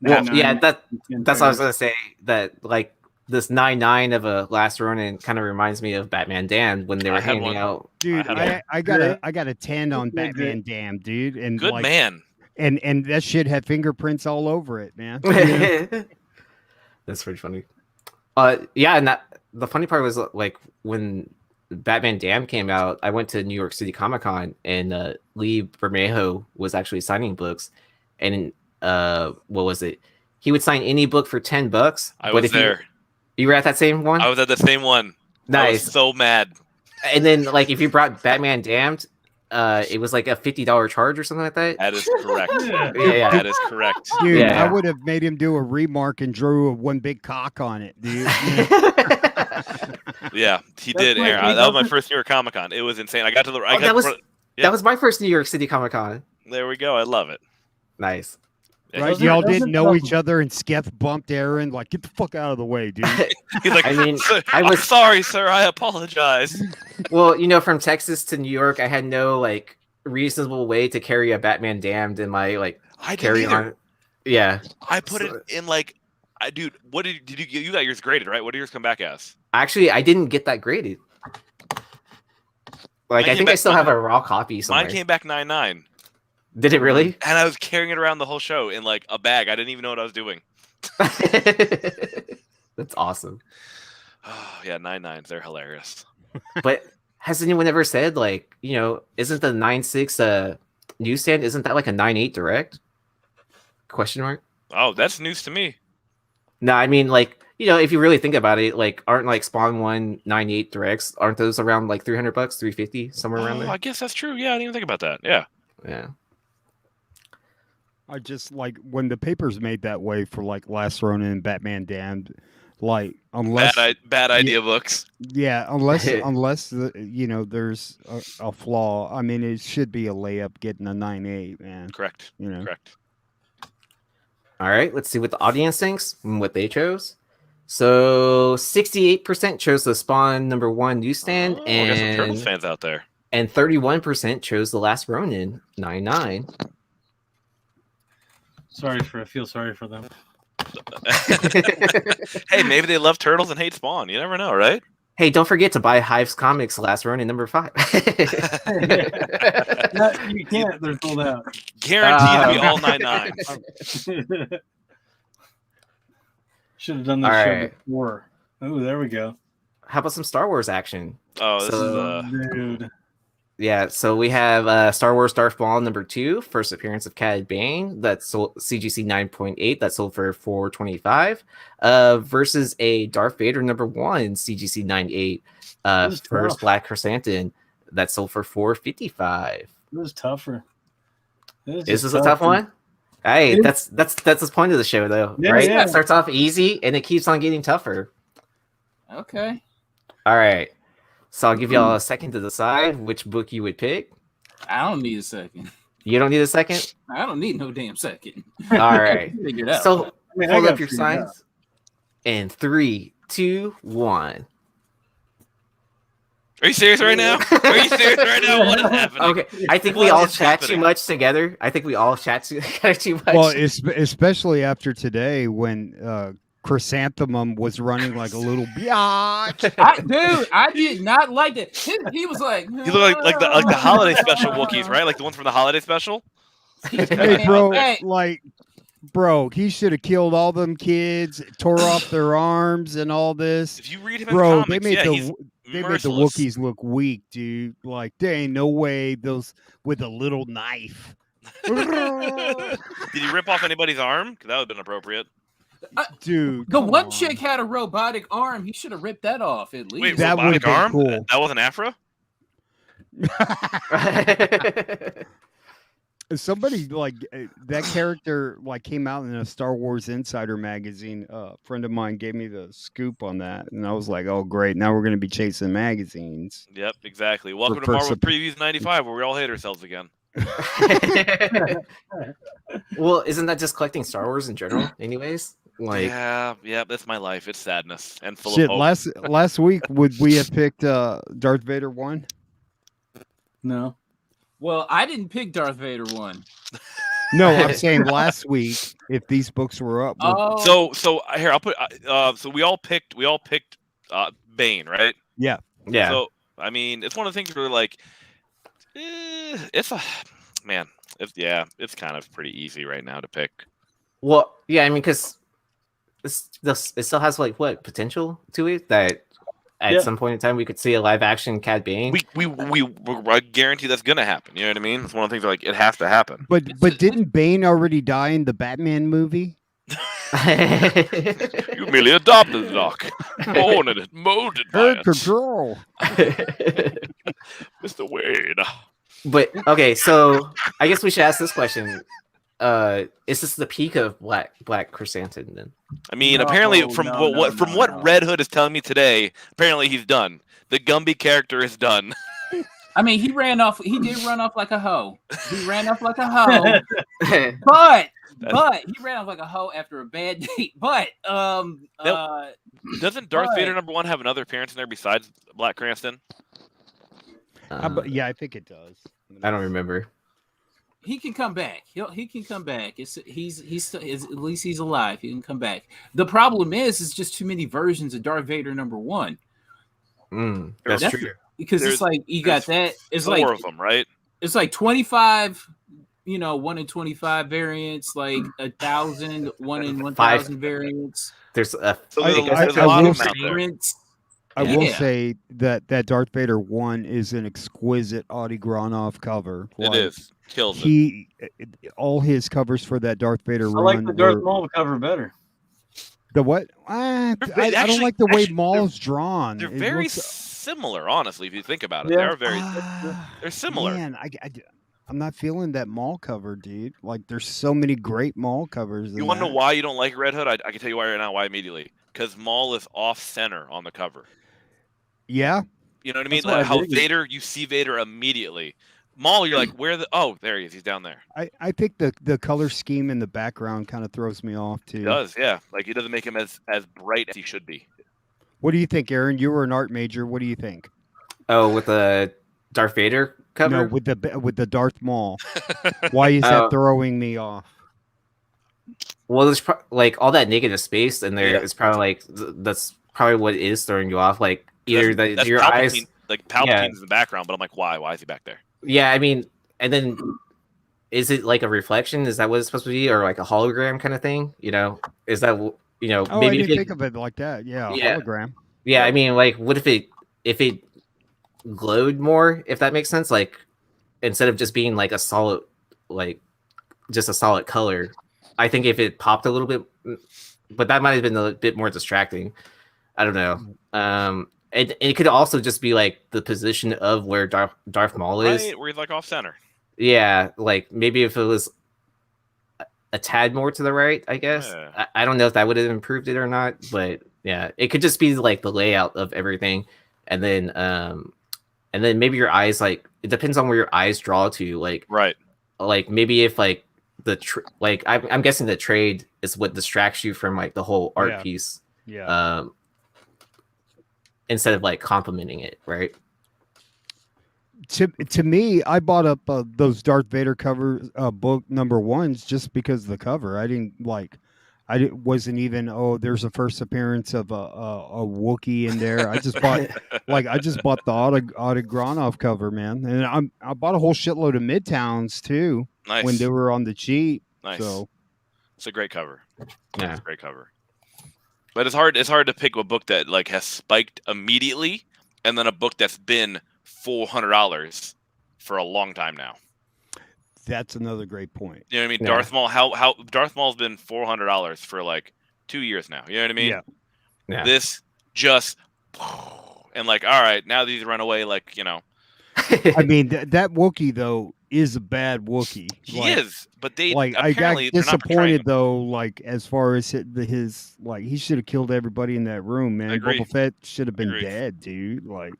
Well, yeah, that's what I was going to say. That like this 9.9 of a Last Ronin kind of reminds me of Batman Damned when they were handing out. Dude, I got a 10 on Batman Damned, dude, and good man. And that shit had fingerprints all over it, man. That's pretty funny. Yeah, and the funny part was like when Batman Damned came out, I went to New York City Comic Con and Lee Bermejo was actually signing books, and what was it? He would sign any book for $10. I was there. You were at that same one? I was at the same one. I was Nice. so mad. And then, like, if you brought Batman Damned, it was like a $50 charge or something like that. That is correct. Yeah. That is correct. Dude, Yeah. I would have made him do a remark and drew one big cock on it, dude. Yeah, he That's did. my Aaron. favorite. That was my first year at Comic-Con. It was insane. I got to the. I Oh, got that was yeah. that was my first New York City Comic Con. There we go. I love it. Nice. Yeah, Right? Those are- Y'all those didn't are know tough. each other, and Sketh bumped Aaron like, "Get the fuck out of the way, dude." He's like, I mean, I'm sorry, sir. I apologize. Well, from Texas to New York, I had no like reasonable way to carry a Batman Damned in my like I didn't carry either. on. Yeah, I put it in like, dude. What did you? You got yours graded, right? What did yours come back as? actually, I didn't get that graded. Like, Mine I think came I still have a raw copy somewhere. Mine came back 9.9, Did it really? and I was carrying it around the whole show in like a bag. I didn't even know what I was doing. That's awesome. Oh yeah, 9.9s. They're hilarious. But has anyone ever said like, isn't the 9.6 newsstand, isn't that like a 9.8 direct? Question mark. Oh, that's news to me. No, I mean like, if you really think about it, like aren't like Spawn 1 9.8 directs, aren't those around like $300, $350, somewhere around Oh, there? I guess that's true. Yeah, I didn't even think about that. Yeah. Yeah. I just like when the papers made that way for like Last Ronin and Batman Damned, like unless Bad idea books. unless there's a flaw. I mean, it should be a layup getting a 9.8, man. Correct. Correct. All right, let's see what the audience thinks and what they chose. So 68% chose the Spawn #1 newsstand, Oh, I got some Turtles fans out there. and 31% chose the Last Ronin 9.9. I feel sorry for them. Hey, maybe they love Turtles and hate Spawn. You never know, right? Hey, don't forget to buy Hives Comics Last Ronin #5. No, you can't. They're sold out. Guaranteed to be all 9.9s. Should have done this All show right. before. Oh, there we go. How about some Star Wars action? Oh, this So- is Dude. Yeah, so we have Star Wars Darth Maul #2, first appearance of Cad Bane. That's sold CGC 9.8. That sold for $425. Versus a Darth Vader #1 CGC 9.8. This is First tough. Black Chrysanthemum. That sold for $455. It was tougher. Is this a tough one? Hey, It that's the point of the show, though, Yeah, right? yeah. It starts off easy and it keeps on getting tougher. Okay. All right, so I'll give y'all a second to decide which book you would pick. I don't need a second. You don't need a second. I don't need no damn second. All right. Figure it out. So I mean, I hold got up your figured out. signs. In 3, 2, 1. Are you serious right now? Are you serious right now? What is happening? Okay, I think we What all is chat happening? too much together. I think we all chat too much. Well, especially after today when Chrysanthemum was running like a little biatch. I did not like that. He was like, You look like the holiday special Wookiees, right? Like the ones from the holiday special. Hey, bro, Hey. he should have killed all them kids, tore off their arms, and all this. If you read him in Bro, the comics, he's they made the merciless. Wookiees look weak, dude. Like, there ain't no way those with a little knife. Did he rip off anybody's arm? 'Cause that would have been appropriate. Dude, the come one on. chick had a robotic arm. He should have ripped that off at least. Wait, That robotic would've been arm? cool. That wasn't Afro? Somebody that character came out in a Star Wars Insider magazine. A friend of mine gave me the scoop on that, and I was like, "Oh, great! Now we're going to be chasing magazines." Yep, exactly. Welcome to for Marvel sup- Previews 95, where we all hate ourselves again. Well, isn't that just collecting Star Wars in general, anyways? Like, Yeah, that's my life. It's sadness and full Shit, of hope. last week would we have picked Darth Vader 1? No. Well, I didn't pick Darth Vader 1. No, I'm saying last week if these books were up. Oh, So here I'll put. So we all picked Bane, right? yeah. So I mean, it's one of the things where like, it's a man. It's kind of pretty easy right now to pick. Well, yeah, I mean, because it still has what potential to it that at some point in time we could see a live action Cad Bane. I guarantee that's gonna happen. You know what I mean? It's one of the things it has to happen. But didn't Bane already die in the Batman movie? You merely adopted the doc. Born in it, molded by Bird it. control. Mr. Wade. But okay, so I guess we should ask this question. Is this the peak of Black Chrysanthemum then? I mean, No, apparently, from no, what Red Hood is telling me today, apparently he's done. The Gumby character is done. I mean, he ran off. He did run off like a hoe. He ran off like a hoe. But he ran off like a hoe after a bad date. But Doesn't Darth Vader #1 have another appearance in there besides Black Cranston? Yeah, I think it does. I don't remember. he can come back. He can come back. He's at least he's alive. He can come back. The problem is just too many versions of Darth Vader #1. That's true. Because it's like you got that. It's four like of them, right? It's like 25. 1 in 25 variants, like 1,000, 1 in 1,000 variants. There's a there's a lot of them out there. I will say that Darth Vader 1 is an exquisite Audi Granov cover. It is. Kills it. All his covers for that Darth Vader run. I like the Darth Maul cover better. The what? I don't like the way Maul's drawn. They're very similar, honestly, if you think about it. Yeah. They are very they're similar. Man, I'm not feeling that Maul cover, dude. Like, there's so many great Maul covers. You want to know why you don't like Red Hood? I can tell you why right now. Why immediately? Because Maul is off center on the cover. Yeah. You know what I mean? Like how Vader, you see Vader immediately. Maul, you're like, where the? Oh, there he is. He's down there. I think the color scheme in the background kind of throws me off too. It does, yeah. Like, it doesn't make him as bright as he should be. What do you think, Aaron? You were an art major. What do you think? Oh, with the Darth Vader cover? No, with the Darth Maul. Why is that throwing me off? Well, there's like all that negative space in there. It's probably like that's probably what is throwing you off. Like either that's your eyes, like Palpatine's in the background, but I'm like, why? Why is he back there? Yeah, I mean, and then is it like a reflection? Is that what it's supposed to be, or like a hologram kind of thing? Is that Oh, maybe I didn't think of it like that. Yeah, hologram. Yeah, I mean, like, what if it glowed more? If that makes sense, like instead of just being like a solid, like just a solid color. I think if it popped a little bit, but that might have been a bit more distracting. I don't know. It could also just be like the position of where Darth Maul is. Right, where he's like off center. Yeah, like maybe if it was a tad more to the right, I guess. Yeah. I don't know if that would have improved it or not, but yeah, it could just be like the layout of everything, and then maybe your eyes, like it depends on where your eyes draw to, like right, like maybe if like I'm guessing the trade is what distracts you from like the whole art piece. Yeah. Instead of like complimenting it, right? To me, I bought up those Darth Vader cover book #1s just because of the cover. Wasn't even there's a first appearance of a Wookiee in there. I just bought the Audi Granov cover, man, and I bought a whole shitload of Midtowns too. Nice. When they were on the cheap. Nice. So it's a great cover. Yeah, it's a great cover. But it's hard to pick a book that like has spiked immediately, and then a book that's been $400 for a long time now. That's another great point. You know what I mean? Yeah. Darth Maul, how Darth Maul's been $400 for like 2 years now. You know what I mean? Yeah. This just and like, all right, now these run away, like, I mean, that Wookiee though is a bad Wookiee. He is, but I got disappointed though. Like as far as his like, he should have killed everybody in that room, man. Boba Fett should have been dead, dude. Like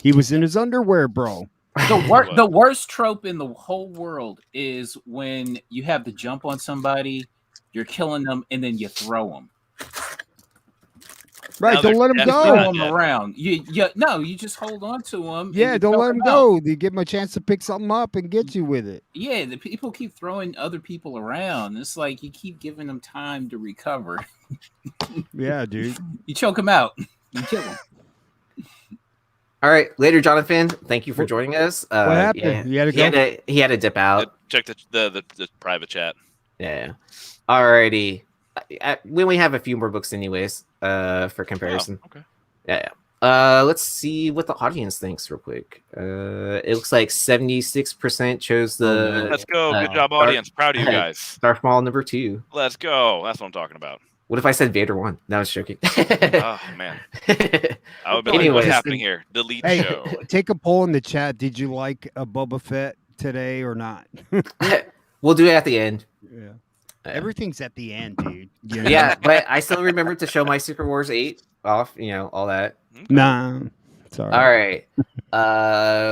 he was in his underwear, bro. The worst trope in the whole world is when you have to jump on somebody, you're killing them, and then you throw them. Right, don't let him go. Throw them around. You just hold on to them. Yeah, don't let him go. You give him a chance to pick something up and get you with it. Yeah, the people keep throwing other people around. It's like you keep giving them time to recover. Yeah, dude. You choke them out. You kill them. All right, later, Jonathan. Thank you for joining us. What happened? Yeah, he had to dip out. Check the private chat. Yeah. Alrighty. We only have a few more books, anyways. For comparison. Oh, okay. Yeah. Let's see what the audience thinks real quick. It looks like 76% chose the. Let's go. Good job, Darth- audience. Proud of you guys. Darth Maul number 2. Let's go. That's what I'm talking about. What if I said Vader 1? No, I was joking. Oh man, I would be like, Anyways, what's happening here? Delete Hey, show. take a poll in the chat. Did you like a Boba Fett today or not? We'll do it at the end. Yeah. Everything's at the end, dude. You know? Yeah, but I still remember to show my Secret Wars 8 off, all that. Nah. Sorry. All right.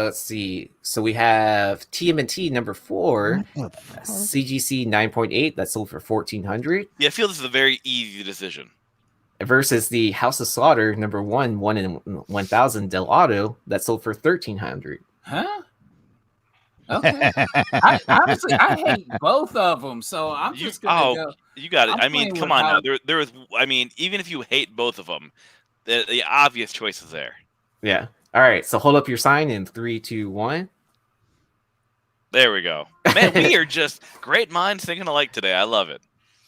Let's see. So we have TMNT number 4, CGC 9.8 that sold for 1,400. Yeah, I feel this is a very easy decision. Versus the House of Slaughter number 1 in 1,000 Del Auto that sold for 1,300. Huh? Okay. Honestly, I hate both of them, so I'm just gonna go. You got it. I'm I mean, playing come with on how- now. There was. I mean, even if you hate both of them, the obvious choice is there. Yeah. All right. So hold up your sign in 3, 2, 1. There we go. Man, we are just great minds thinking alike today. I love it.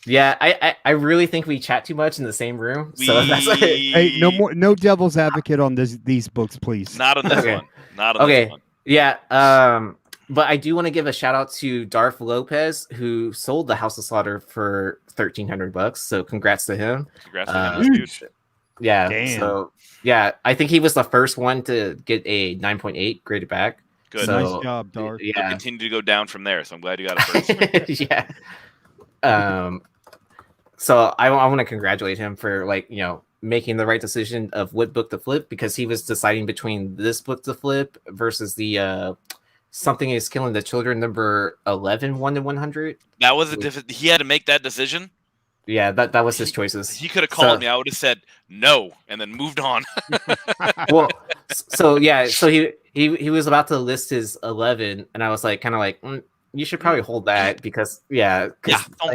Yeah, I really think we chat too much in the same room. So that's Hey, no devil's advocate on these books, please. Not on this Okay. one. Not on this one. Yeah. But I do want to give a shout out to Darth Lopez, who sold the House of Slaughter for $1,300. So congrats to him. Congrats to him. That's huge. Yeah. Damn. So yeah, I think he was the first one to get a 9.8 graded back. Good. So, Nice job, Darth. It'll Yeah. continue to go down from there. So I'm glad you got it first. Yeah. So I want to congratulate him for making the right decision of what book to flip, because he was deciding between this book to flip versus the Something Is Killing the Children number 11 1 in 100. That was he had to make that decision. Yeah, that was his choices. He could have called me. I would have said no and then moved on. Well, so he was about to list his 11, and I was like, you should probably hold that because Don't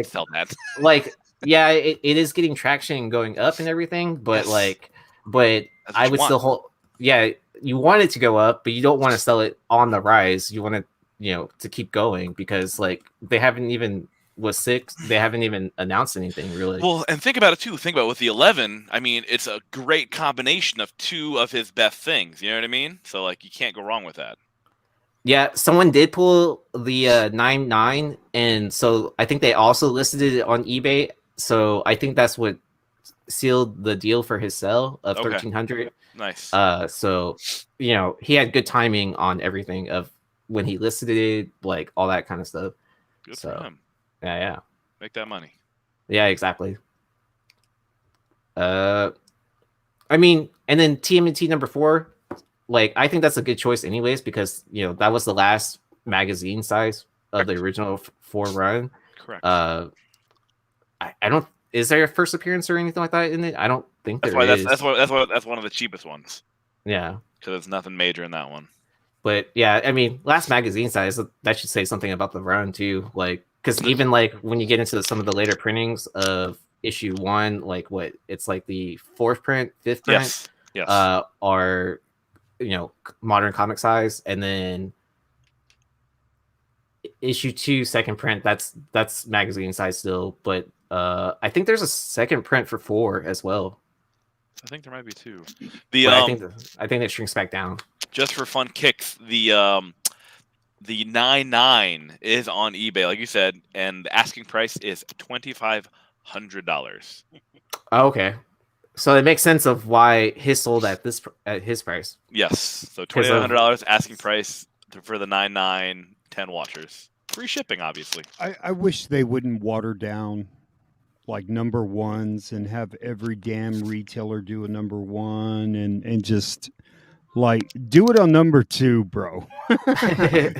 sell that. It is getting traction and going up and everything, but Yes. but I would still hold. Yeah, you want it to go up, but you don't want to sell it on the rise. You want it, to keep going, because they haven't even they haven't even announced anything really. Well, and think about it too. Think about with the 11. I mean, it's a great combination of two of his best things. You know what I mean? So you can't go wrong with that. Yeah, someone did pull the 9.9, and so I think they also listed it on eBay. So I think that's what sealed the deal for his sell of 1,300. Nice. So he had good timing on everything of when he listed it, all that kind of stuff. Good so, for him. Yeah. Make that money. Yeah, exactly. I mean, and then TMNT number 4, I think that's a good choice anyways, because that was the last magazine size of the original 4 run. Correct. I don't. Is there a first appearance or anything like that in it? I don't think That's there why is. that's one of the cheapest ones. Yeah, because there's nothing major in that one. But yeah, I mean, last magazine size, that should say something about the run too. Because even when you get into some of the later printings of issue 1, it's the 4th print, 5th print, Yes. are modern comic size, and then issue 2 second print, that's magazine size still, but I think there's a second print for 4 as well. I think there might be 2. I think it shrinks back down. Just for fun kicks, the 9.9 is on eBay, like you said, and the asking price is $2,500. Oh, okay, so it makes sense of why his sold at his price. Yes, so $2,500 asking price for the 9.9 10 watchers. Free shipping, obviously. I wish they wouldn't water down number ones and have every damn retailer do a number 1 and just do it on number 2, bro.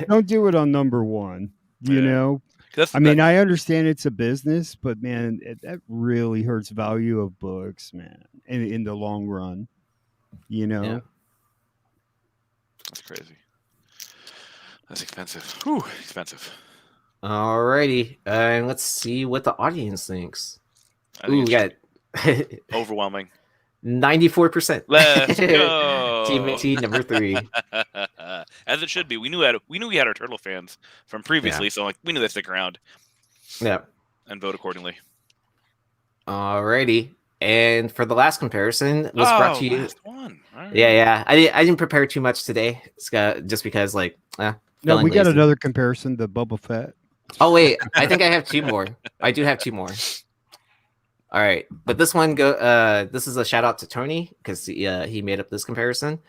Don't do it on number 1. You know? I mean, I understand it's a business, but man, that really hurts value of books, man, in the long run. Yeah. That's crazy. That's expensive. Whew, expensive. Alrighty, and let's see what the audience thinks. We got overwhelming. 94%. Let's go. TMNT number 3. As it should be. We knew we had our turtle fans from previously, so we knew they'd stick around. Yeah. And vote accordingly. Alrighty. And for the last comparison, was brought to you. Last one. Right. Yeah. I didn't prepare too much today. Just because No, feeling we got lazy. another comparison, the Boba Fett. Oh wait, I think I have 2 more. I do have 2 more. All right, but this one this is a shout out to Tony because he made up this comparison.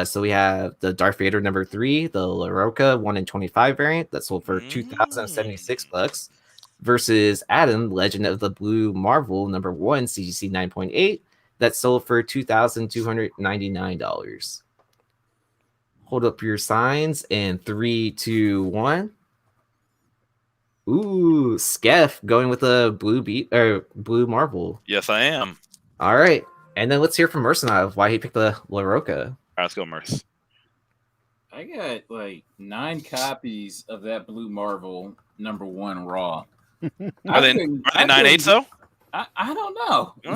So we have the Darth Vader number 3, the LaRocca 1 in 25 variant that sold for $2,076 versus Adam Legend of the Blue Marvel number 1 CGC 9.8 that sold for $2,299. Hold up your signs in 3, 2, 1. Ooh, Skeff going with the blue Marvel. Yes, I am. All right, and then let's hear from Mercenov why he picked the LaRocca. All right, let's go, Merce. I got like 9 copies of that Blue Marvel number 1 raw. Are they 9/8 though? I don't know. They're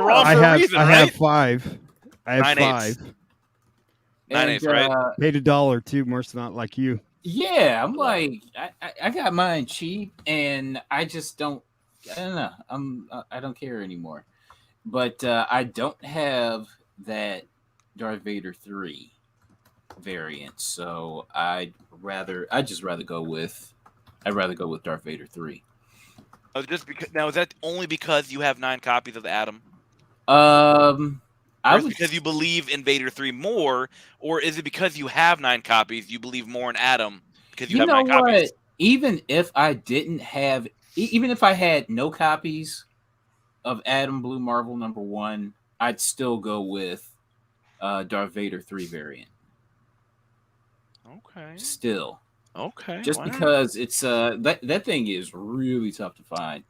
raw for a reason, I right? have 5. I have 9/8. 5. 9/8, right? Paid $1 too, Merce, not like you. Yeah, I'm like, I got mine cheap, and I just don't. I don't know. I don't care anymore. But I don't have that Darth Vader 3 variant, so I'd rather go with Darth Vader 3. Oh, just because now is that only because you have 9 copies of the Atom? Because you believe in Vader 3 more, or is it because you have 9 copies, you believe more in Atom because you have 9 copies? Even if I had no copies of Atom Blue Marvel number 1, I'd still go with Darth Vader 3 variant. Okay. Still. Okay. Just because it's that thing is really tough to find.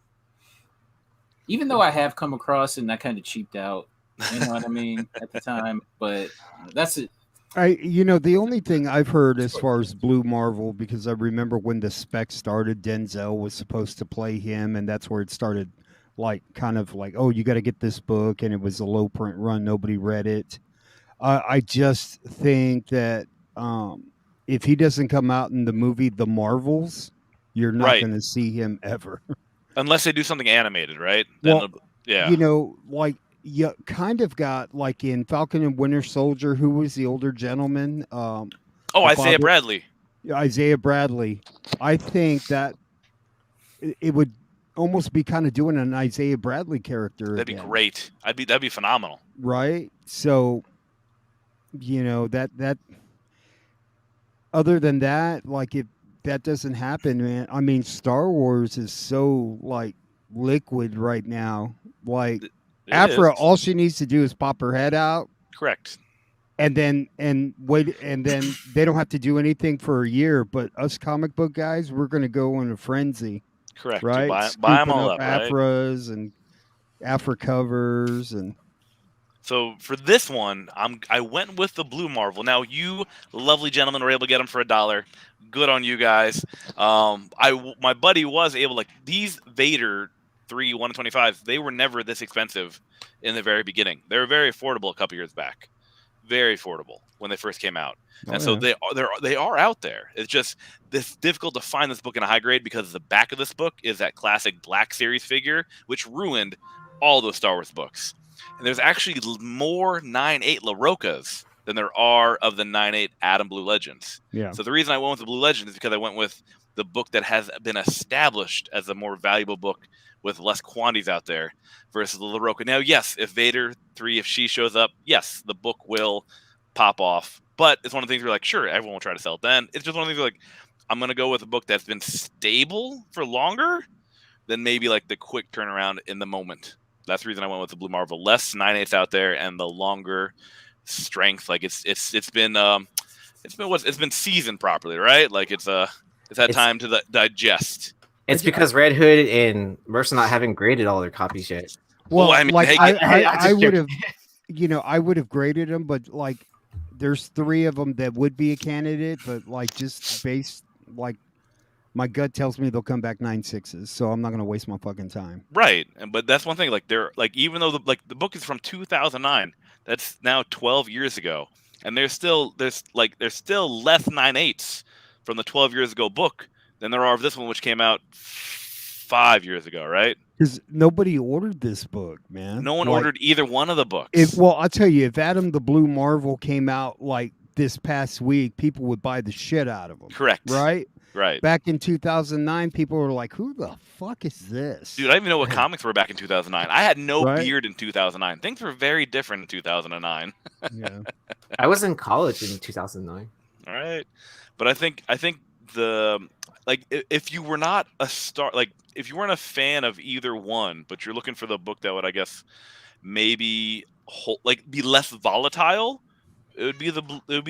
Even though I have come across it and I kind of cheaped out. You know what I mean? At the time, but that's it. The only thing I've heard as far as Blue Marvel, because I remember when the spec started, Denzel was supposed to play him, and that's where it started, kind of like, oh, you got to get this book, and it was a low print run. Nobody read it. I just think that if he doesn't come out in the movie The Marvels, you're not going to see him ever. Unless they do something animated, right? Well, yeah. You kind of got like in Falcon and Winter Soldier, who was the older gentleman? Isaiah Bradley. Isaiah Bradley. I think that it would almost be kind of doing an Isaiah Bradley character. That'd be great. That'd be phenomenal. Right? So, that other than that, if that doesn't happen, man, I mean, Star Wars is so liquid right now. Afra, all she needs to do is pop her head out. Correct. And then they don't have to do anything for a year. But us comic book guys, we're going to go in a frenzy. Correct. Right? Buy them all up, Afras and Afra covers and. So for this one, I went with the Blue Marvel. Now you lovely gentlemen were able to get them for $1. Good on you guys. My buddy was able these Vader 3 1 in 25. They were never this expensive in the very beginning. They were very affordable a couple years back. Very affordable when they first came out. So they are out there. It's just this difficult to find this book in a high grade because the back of this book is that classic Black Series figure, which ruined all those Star Wars books. And there's actually more 9/8 LaRoccas than there are of the 9/8 Atom Blue Legends. Yeah. So the reason I went with the Blue Legends is because I went with the book that has been established as a more valuable book with less quantities out there versus the LaRocca. Now, yes, if Vader 3, if she shows up, yes, the book will pop off. But it's one of the things we're sure, everyone will try to sell it then. It's just one of the things I'm going to go with a book that's been stable for longer than maybe the quick turnaround in the moment. That's the reason I went with the Blue Marvel. Less 9/8 out there and the longer strength. It's been seasoned properly, right? It's had time to digest. It's because Red Hood and Mercer not haven't graded all their copies yet. Well, I mean, I would have, I would have graded them, but there's 3 of them that would be a candidate, but just based my gut tells me they'll come back 9/6s, so I'm not going to waste my fucking time. Right, but that's one thing. They're even though the book is from 2009, that's now 12 years ago, and there's still less 9/8s from the 12 years ago book than there are of this one, which came out 5 years ago, right? because nobody ordered this book, man. No one Like, ordered either one of the books. Well, I'll tell you, if Adam the Blue Marvel came out like this past week, people would buy the shit out of them. Correct. Right? Right. Back in 2009, people were like, "Who the fuck is this?" Dude, I didn't even know what comics were back in 2009. I had no Right? beard in 2009. Things were very different in 2009. Yeah. I was in college in 2009. All right, but I think the like if you were not a star, like if you weren't a fan of either one, but you're looking for the book that would, I guess, maybe be less volatile, it would be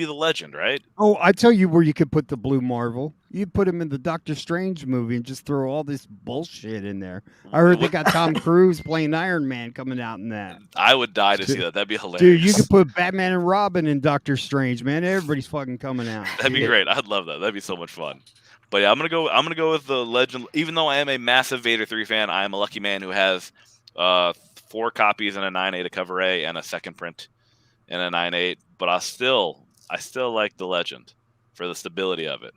the Legend, right? Oh, I tell you where you could put the Blue Marvel. You put him in the Doctor Strange movie and just throw all this bullshit in there. I heard they got Tom Cruise playing Iron Man coming out in that. I would die to see that. That'd be hilarious. Dude, you could put Batman and Robin in Doctor Strange, man. Everybody's fucking coming out. That'd be great. I'd love that. That'd be so much fun. But yeah, I'm gonna go with the Legend. Even though I am a massive Vader 3 fan, I am a lucky man who has 4 copies in a 9.8, a cover A, and a second print in a 9.8. But I still like the Legend for the stability of it.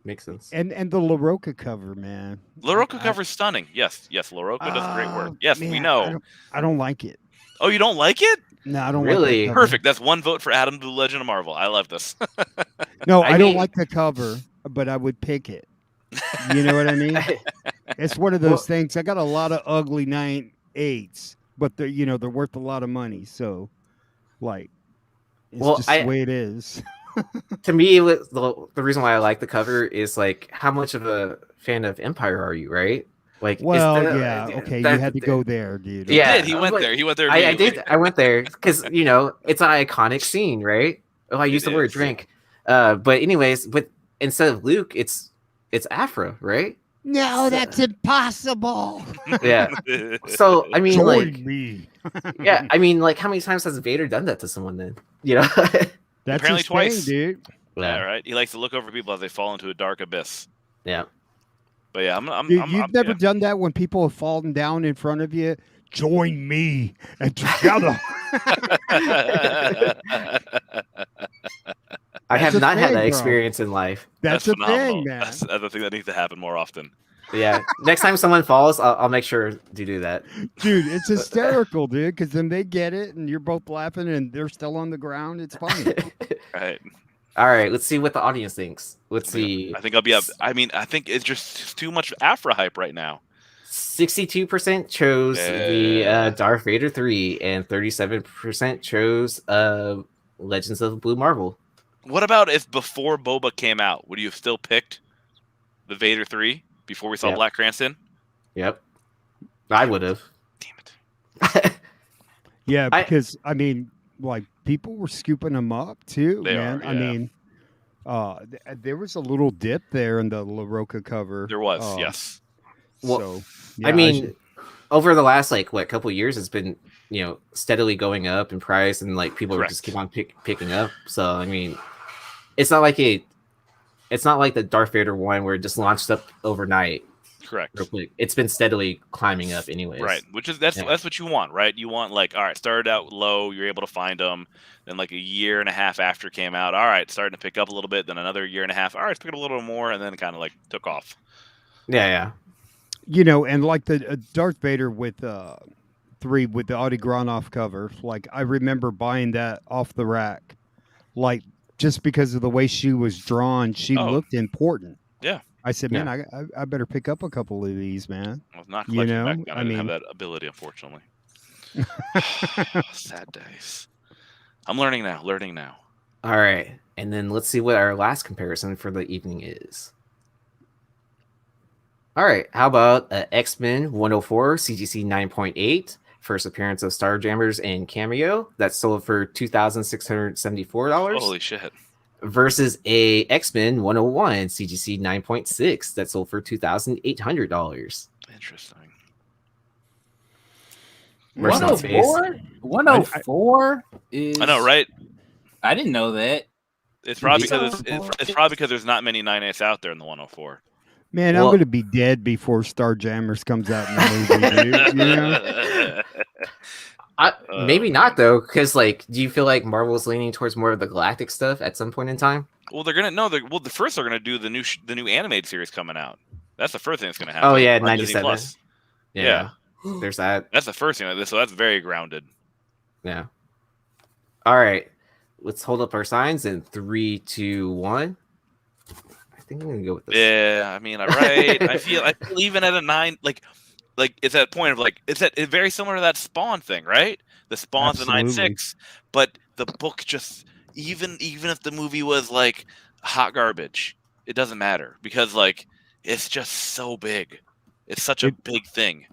Makes sense. And the LaRocca cover, man. LaRocca cover is stunning. Yes, LaRocca does great work. Yes, man, we know. I don't like it. Oh, you don't like it? No, I don't Really? like the cover. Perfect. That's one vote for Adam the Legend of Marvel. I love this. No, I don't mean- like the cover, but I would pick it. You know what I mean? It's one of those things. I got a lot of ugly 9.8s, but they're worth a lot of money. So, like, it's just the way it is. To me, the reason why I like the cover is like, how much of a fan of Empire are you, right? Like, Well, yeah, okay, you had to go there, dude. Yeah, He went there. He went there. I immediately. did. I went there because it's an iconic scene, right? Oh, I used the word drink. But anyways, instead of Luke, it's Afra, right? No, that's impossible. Yeah. So I mean, Join me. yeah, I mean, like, how many times has Vader done that to someone? Then That's Apparently his twice. thing, dude. Yeah, right. He likes to look over people as they fall into a dark abyss. Yeah. But yeah, I'm You've never done that when people have fallen down in front of you. Join me and together. I have a not had thing, that bro. experience in life. That's a phenomenal. thing, man. That's a thing that needs to happen more often. Yeah. Next time someone falls, I'll make sure to do that. Dude, it's hysterical, dude, because then they get it and you're both laughing and they're still on the ground. It's funny. Right. All right. Let's see what the audience thinks. Let's see. I think I'll be up. I mean, I think it's just too much Afra hype right now. 62% chose the Darth Vader 3 and 37% chose Legends of the Blue Marvel. What about if before Boba came out, would you have still picked the Vader 3 before we saw Black Cranston? Yep. I would have. Damn it. Yeah, because I mean, like, people were scooping them up too, They man. are, I mean, there was a little dip there in the LaRocca cover. There was, yes. Well, So, yeah, I mean, over the last couple of years, it's been steadily going up in price, and like people Correct. just keep on picking up. So I mean, it's not like the Darth Vader one where it just launched up overnight. Correct. Real quick. It's been steadily climbing up, anyways. Right, which is that's what you want, right? You want, like, all right, started out low, you're able to find them, then like a year and a half after it came out, all right, starting to pick up a little bit, then another year and a half, all right, it's picking up a little more, and then it kind of like took off. Yeah. And like the Darth Vader with 3 with the Audi Granoff cover, like I remember buying that off the rack, like just because of the way she was drawn, she looked important. Yeah. I said, man, I better pick up a couple of these, man. I was not collecting back then. I didn't have mean- that ability, unfortunately. Sad days. I'm learning now. All right, and then let's see what our last comparison for the evening is. All right, how about X-Men 104 CGC 9.8, first appearance of Starjammers and Cameo, that sold for $2,674. Holy shit. Versus a X-Men 101 CGC 9.6 that sold for $2,800. Interesting. 104? 104 is. I know, right? I didn't know that. It's probably because it's probably because there's not many 9S out there in the 104. Man, Well- I'm gonna be dead before Starjammers comes out in the movie, dude. You know? Maybe not though, because do you feel like Marvel's leaning towards more of the galactic stuff at some point in time? Well, they're gonna do the new animated series coming out. That's the first thing that's gonna happen. Oh yeah, on Disney 97. Plus. Yeah. There's that. That's the first thing. So that's very grounded. Yeah. All right. Let's hold up our signs in 3, 2, 1. I think I'm gonna go with this. Yeah, I mean, right. I feel even at a 9, like it's at a point of like it's very similar to that Spawn thing, right? The Spawn's a 9.6, but the book just even if the movie was like hot garbage, it doesn't matter because like it's just so big. It's such a big thing.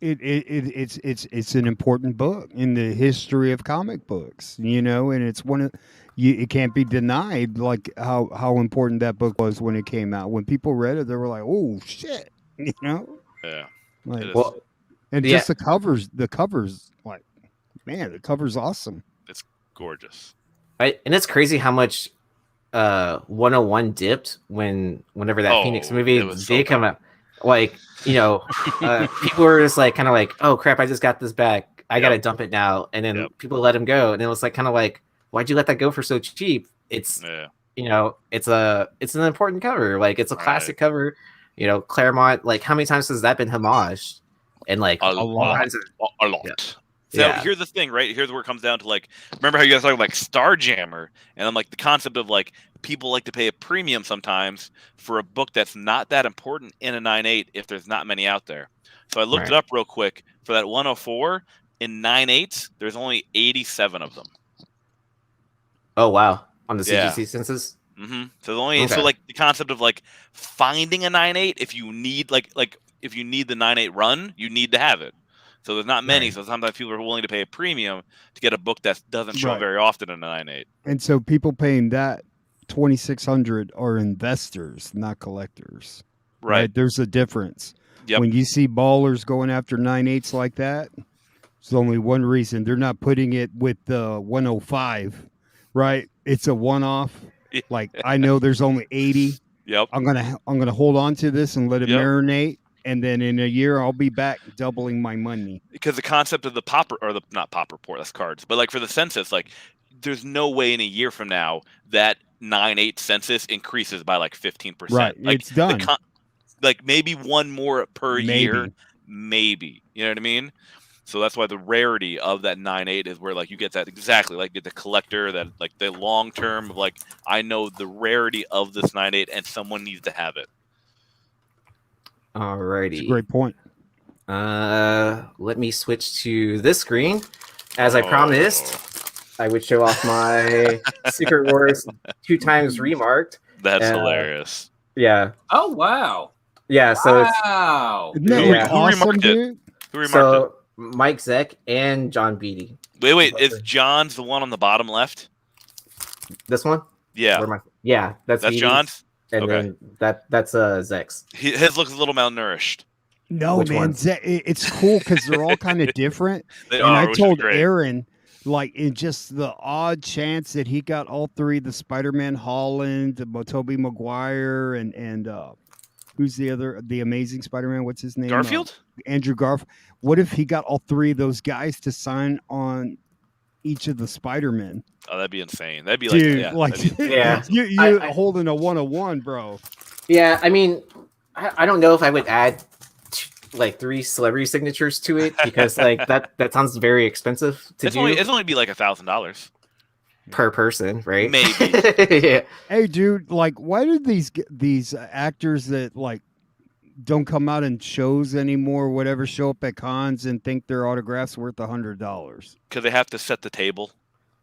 It's an important book in the history of comic books, and it's one of it can't be denied like how important that book was when it came out. When people read it, they were like, "Oh shit," Yeah. Like, and just the covers, like, man, the cover's awesome. It's gorgeous. And it's crazy how much 101 dipped whenever that Phoenix movie did come out. Like, people were just like kind of like, oh crap, I just got this back, I gotta dump it now, and then people let him go, and it was like kind of like, why'd you let that go for so cheap? It's it's an important cover, like it's a classic cover. Claremont, like how many times has that been homaged? And like a lot. So here's the thing, right? Here's where it comes down to like, remember how you guys talk like Starjammer, and I'm like the concept of like people like to pay a premium sometimes for a book that's not that important in a 9.8 if there's not many out there. So I looked it up real quick for that 104 in 9.8s. There's only 87 of them. Oh wow, on the CGC census. Mm-hmm. So so like the concept of like finding a 9.8 if you need like if you need the 9.8 run, you need to have it. So there's not many. So sometimes people are willing to pay a premium to get a book that doesn't show very often in a 9.8. And so people paying that $2,600 are investors, not collectors. Right? There's a difference. Yep. When you see ballers going after 9.8s like that, there's only one reason. They're not putting it with the 105, right? It's a one-off. Like, I know there's only 80. Yep. I'm gonna hold on to this and let it marinate, and then in a year I'll be back doubling my money. Because the concept of the pop or the not pop report, that's cards, but like for the census, like there's no way in a year from now that 9.8 census increases by like 15%. Right, like, it's done. Like maybe one more per year, maybe. You know what I mean? So that's why the rarity of that 9.8 is where like you get that exactly like get the collector that like the long term of like I know the rarity of this 9.8 and someone needs to have it. Alrighty, that's a great point. Let me switch to this screen. As I promised, I would show off my Secret Wars 2 times remarked. That's hilarious. Yeah. Oh wow. Yeah. So wow. Isn't that awesome, remarked dude? Who remarked it? Mike Zeck and John Beatty. Wait, is John's the one on the bottom left? This one? Yeah. That's Beatty's. John's. And then that's Zeck's. His looks a little malnourished. No, Which man, it's cool because they're all kind of different. They and are, I told Aaron, like, in just the odd chance that he got all 3, the Spider-Man Holland, the Tobey Maguire, and who's the Amazing Spider-Man? What's his name? Garfield? Andrew Garfield. What if he got all 3 of those guys to sign on each of the Spider-Men? Oh, that'd be insane. That'd be dude, you're holding a 101, bro. Yeah, I mean, I don't know if I would add like 3 celebrity signatures to it because like that sounds very expensive to do. It's only be like $1,000 per person, right? Maybe. Yeah. Hey, dude, like, why do these actors that like don't come out in shows anymore, whatever, show up at cons and think their autographs worth $100? Because they have to set the table.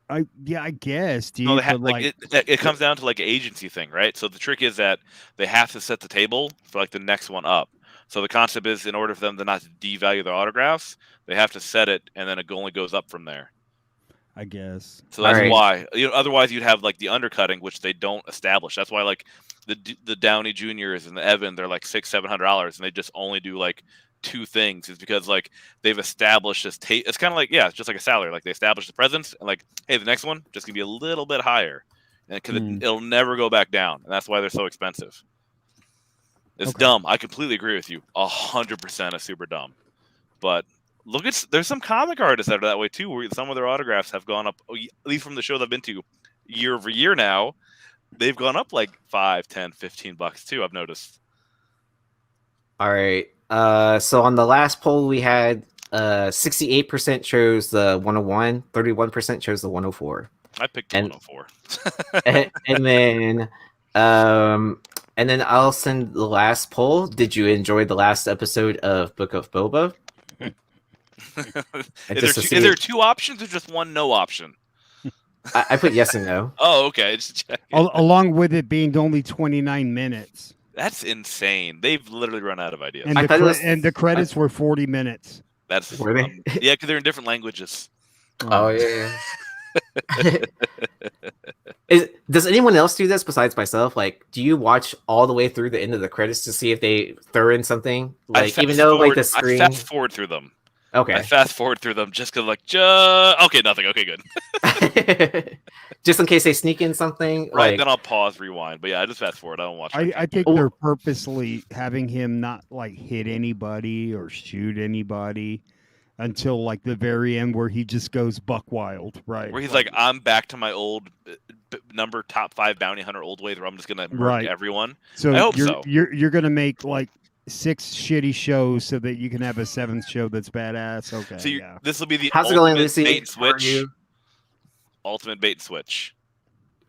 I guess, dude. No, it comes down to like an agency thing, right? So the trick is that they have to set the table for like the next one up. So the concept is in order for them to not devalue their autographs, they have to set it, and then it only goes up from there. I guess. So that's why. Otherwise, you'd have like the undercutting, which they don't establish. That's why like the Downey Juniors and the Evan, they're like $600-700, and they just only do like 2 things. Is because like they've established this. It's kind of like it's just like a salary. Like they establish the presence, and like, hey, the next one just gonna be a little bit higher, and because it'll never go back down, and that's why they're so expensive. It's dumb. I completely agree with you. 100% is super dumb. But there's some comic artists that are that way too, where some of their autographs have gone up, at least from the shows I've been to, year over year now. They've gone up like $5, $10, $15 too. I've noticed. All right. So on the last poll we had 68% chose the 101, 31% chose the 104. I picked the And- 104. and then I'll send the last poll. Did you enjoy the last episode of Book of Boba? Is there two options or just one no option? I put yes and no. Oh, okay. Along with it being only 29 minutes. That's insane. They've literally run out of ideas. And, the credits were 40 minutes. That's were they? Yeah, because they're in different languages. Oh yeah. Does anyone else do this besides myself? Like, do you watch all the way through the end of the credits to see if they throw in something? Like, even though like the screen, I fast forward through them. Okay. I fast forward through them just because, okay, nothing. Okay, good. Just in case they sneak in something, right? like, then I'll pause, rewind. But yeah, I just fast forward. I don't watch. I think they're purposely having him not like hit anybody or shoot anybody until like the very end, where he just goes buck wild, right? Where he's like, I'm back to my old top 5 bounty hunter old ways, where I'm just gonna murder everyone. So I hope so. You're gonna make like 6 shitty shows so that you can have a 7th show that's badass. Okay. So this will be the how's it going, ultimate Lucy? bait and switch. Ultimate bait and switch.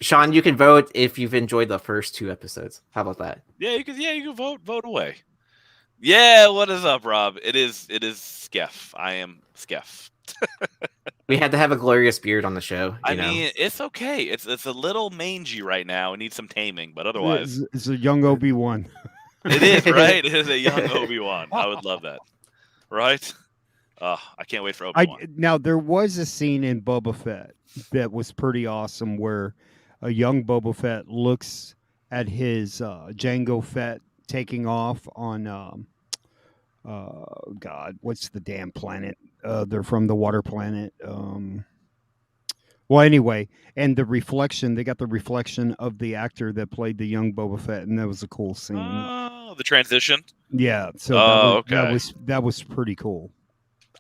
Sean, you can vote if you've enjoyed the first 2 episodes. How about that? Yeah, you can vote away. Yeah, what is up, Rob? It is Skeff. I am Skeff. We had to have a glorious beard on the show. I mean, it's okay. It's a little mangy right now. It needs some taming, but otherwise, it's a young Obi-Wan. It is, right? It is a young Obi-Wan. I would love that. Right? I can't wait for Obi-Wan. Now, there was a scene in Boba Fett that was pretty awesome where a young Boba Fett looks at his Jango Fett taking off on, God, what's the damn planet? They're from the water planet. Well, anyway, and the reflection, they got the reflection of the actor that played the young Boba Fett, and that was a cool scene. Oh, the transition? Yeah, so that was pretty cool.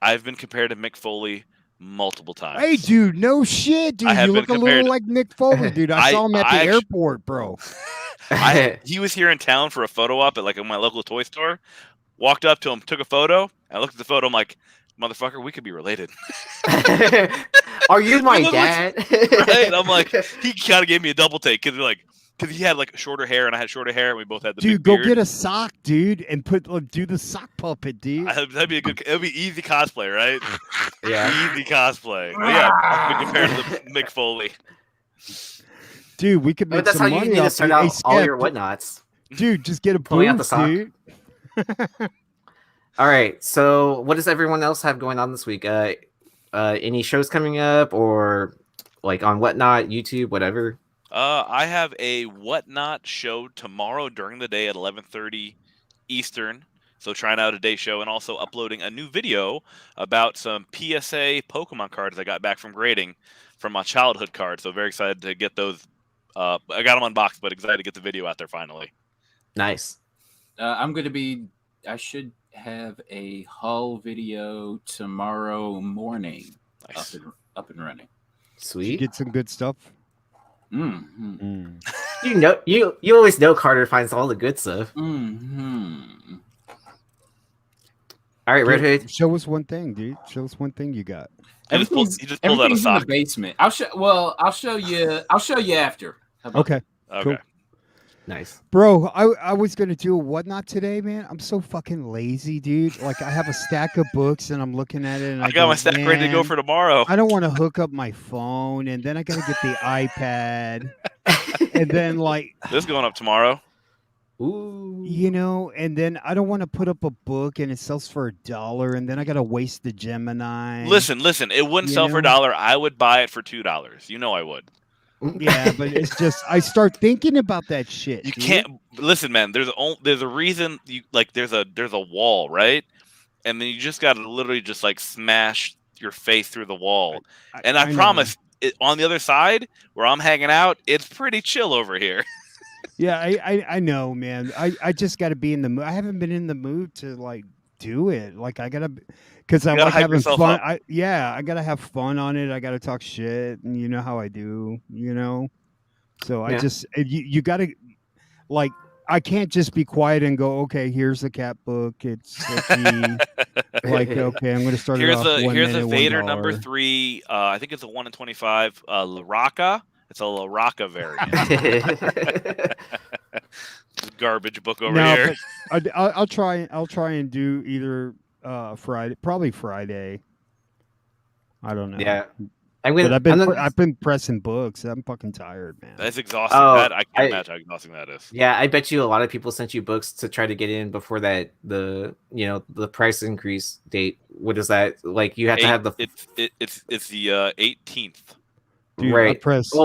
I've been compared to Mick Foley multiple times. Hey, dude, no shit, dude. You look a little like Mick Foley, dude. I saw him at the airport, bro. He was here in town for a photo op at my local toy store. Walked up to him, took a photo. I looked at the photo. I'm like, motherfucker, we could be related. Are you my dad? Right? I'm like, he kind of gave me a double take because he had like shorter hair and I had shorter hair and we both had the dude. Big beard. Go get a sock, dude, and do the sock puppet, dude. That'd be it'd be easy cosplay, right? Yeah, easy cosplay. But yeah, compared to the Mick Foley. Dude, we could make that's some how money you need to off start out all your whatnots. Dude, just get a pulling out the booth, sock. dude. All right. So, what does everyone else have going on this week? Any shows coming up, or like on Whatnot, YouTube, whatever? I have a Whatnot show tomorrow during the day at 11:30 Eastern. So trying out a day show and also uploading a new video about some PSA Pokemon cards I got back from grading from my childhood cards. So very excited to get those. I got them unboxed, but excited to get the video out there finally. Nice. I should have a haul video tomorrow morning. Nice. Up and running. Sweet. Get some good stuff. Mm-hmm. You always know Carter finds all the good stuff. Mm-hmm. All right, Red Hood. Show us one thing, dude. Show us one thing you got. He just pulled out a sock. In the basement. I'll show you after. Okay. Cool. Nice. Bro, I was going to do a Whatnot today, man. I'm so fucking lazy, dude. Like, I have a stack of books, and I'm looking at it, and I got my stack ready to go for tomorrow. I don't want to hook up my phone, and then I got to get the iPad, and then, like... This is going up tomorrow. Ooh. You know, and then I don't want to put up a book, and it sells for $1, and then I got to waste the Gemini. Listen. It wouldn't sell for $1. I would buy it for $2. You know I would. Yeah, but it's just I start thinking about that shit. You can't listen, man. There's a reason you like. There's a wall, right? And then you just got to literally just like smash your face through the wall. I promise, on the other side where I'm hanging out, it's pretty chill over here. Yeah, I know, man. I just got to be in the mood. I haven't been in the mood to like do it. Like I gotta. Because I like having fun. I gotta have fun on it. I gotta talk shit, and you know how I do. You know, so I just you gotta like I can't just be quiet and go, okay, here's the cat book. It's like, okay, I'm going to start it off. Here's a $1 Vader $1. number 3. I think it's a 1 in 25. Laraka. It's a Laraka variant. Garbage book over here. But I'll try and do either Friday, probably Friday. I don't know. Yeah. I've been pressing books. I'm fucking tired, man. That's exhausting. I can't imagine how exhausting that is. Yeah, I bet you a lot of people sent you books to try to get in before that the price increase date. What is that? Like you have to have the it's the 18th. Dude, right. I pressed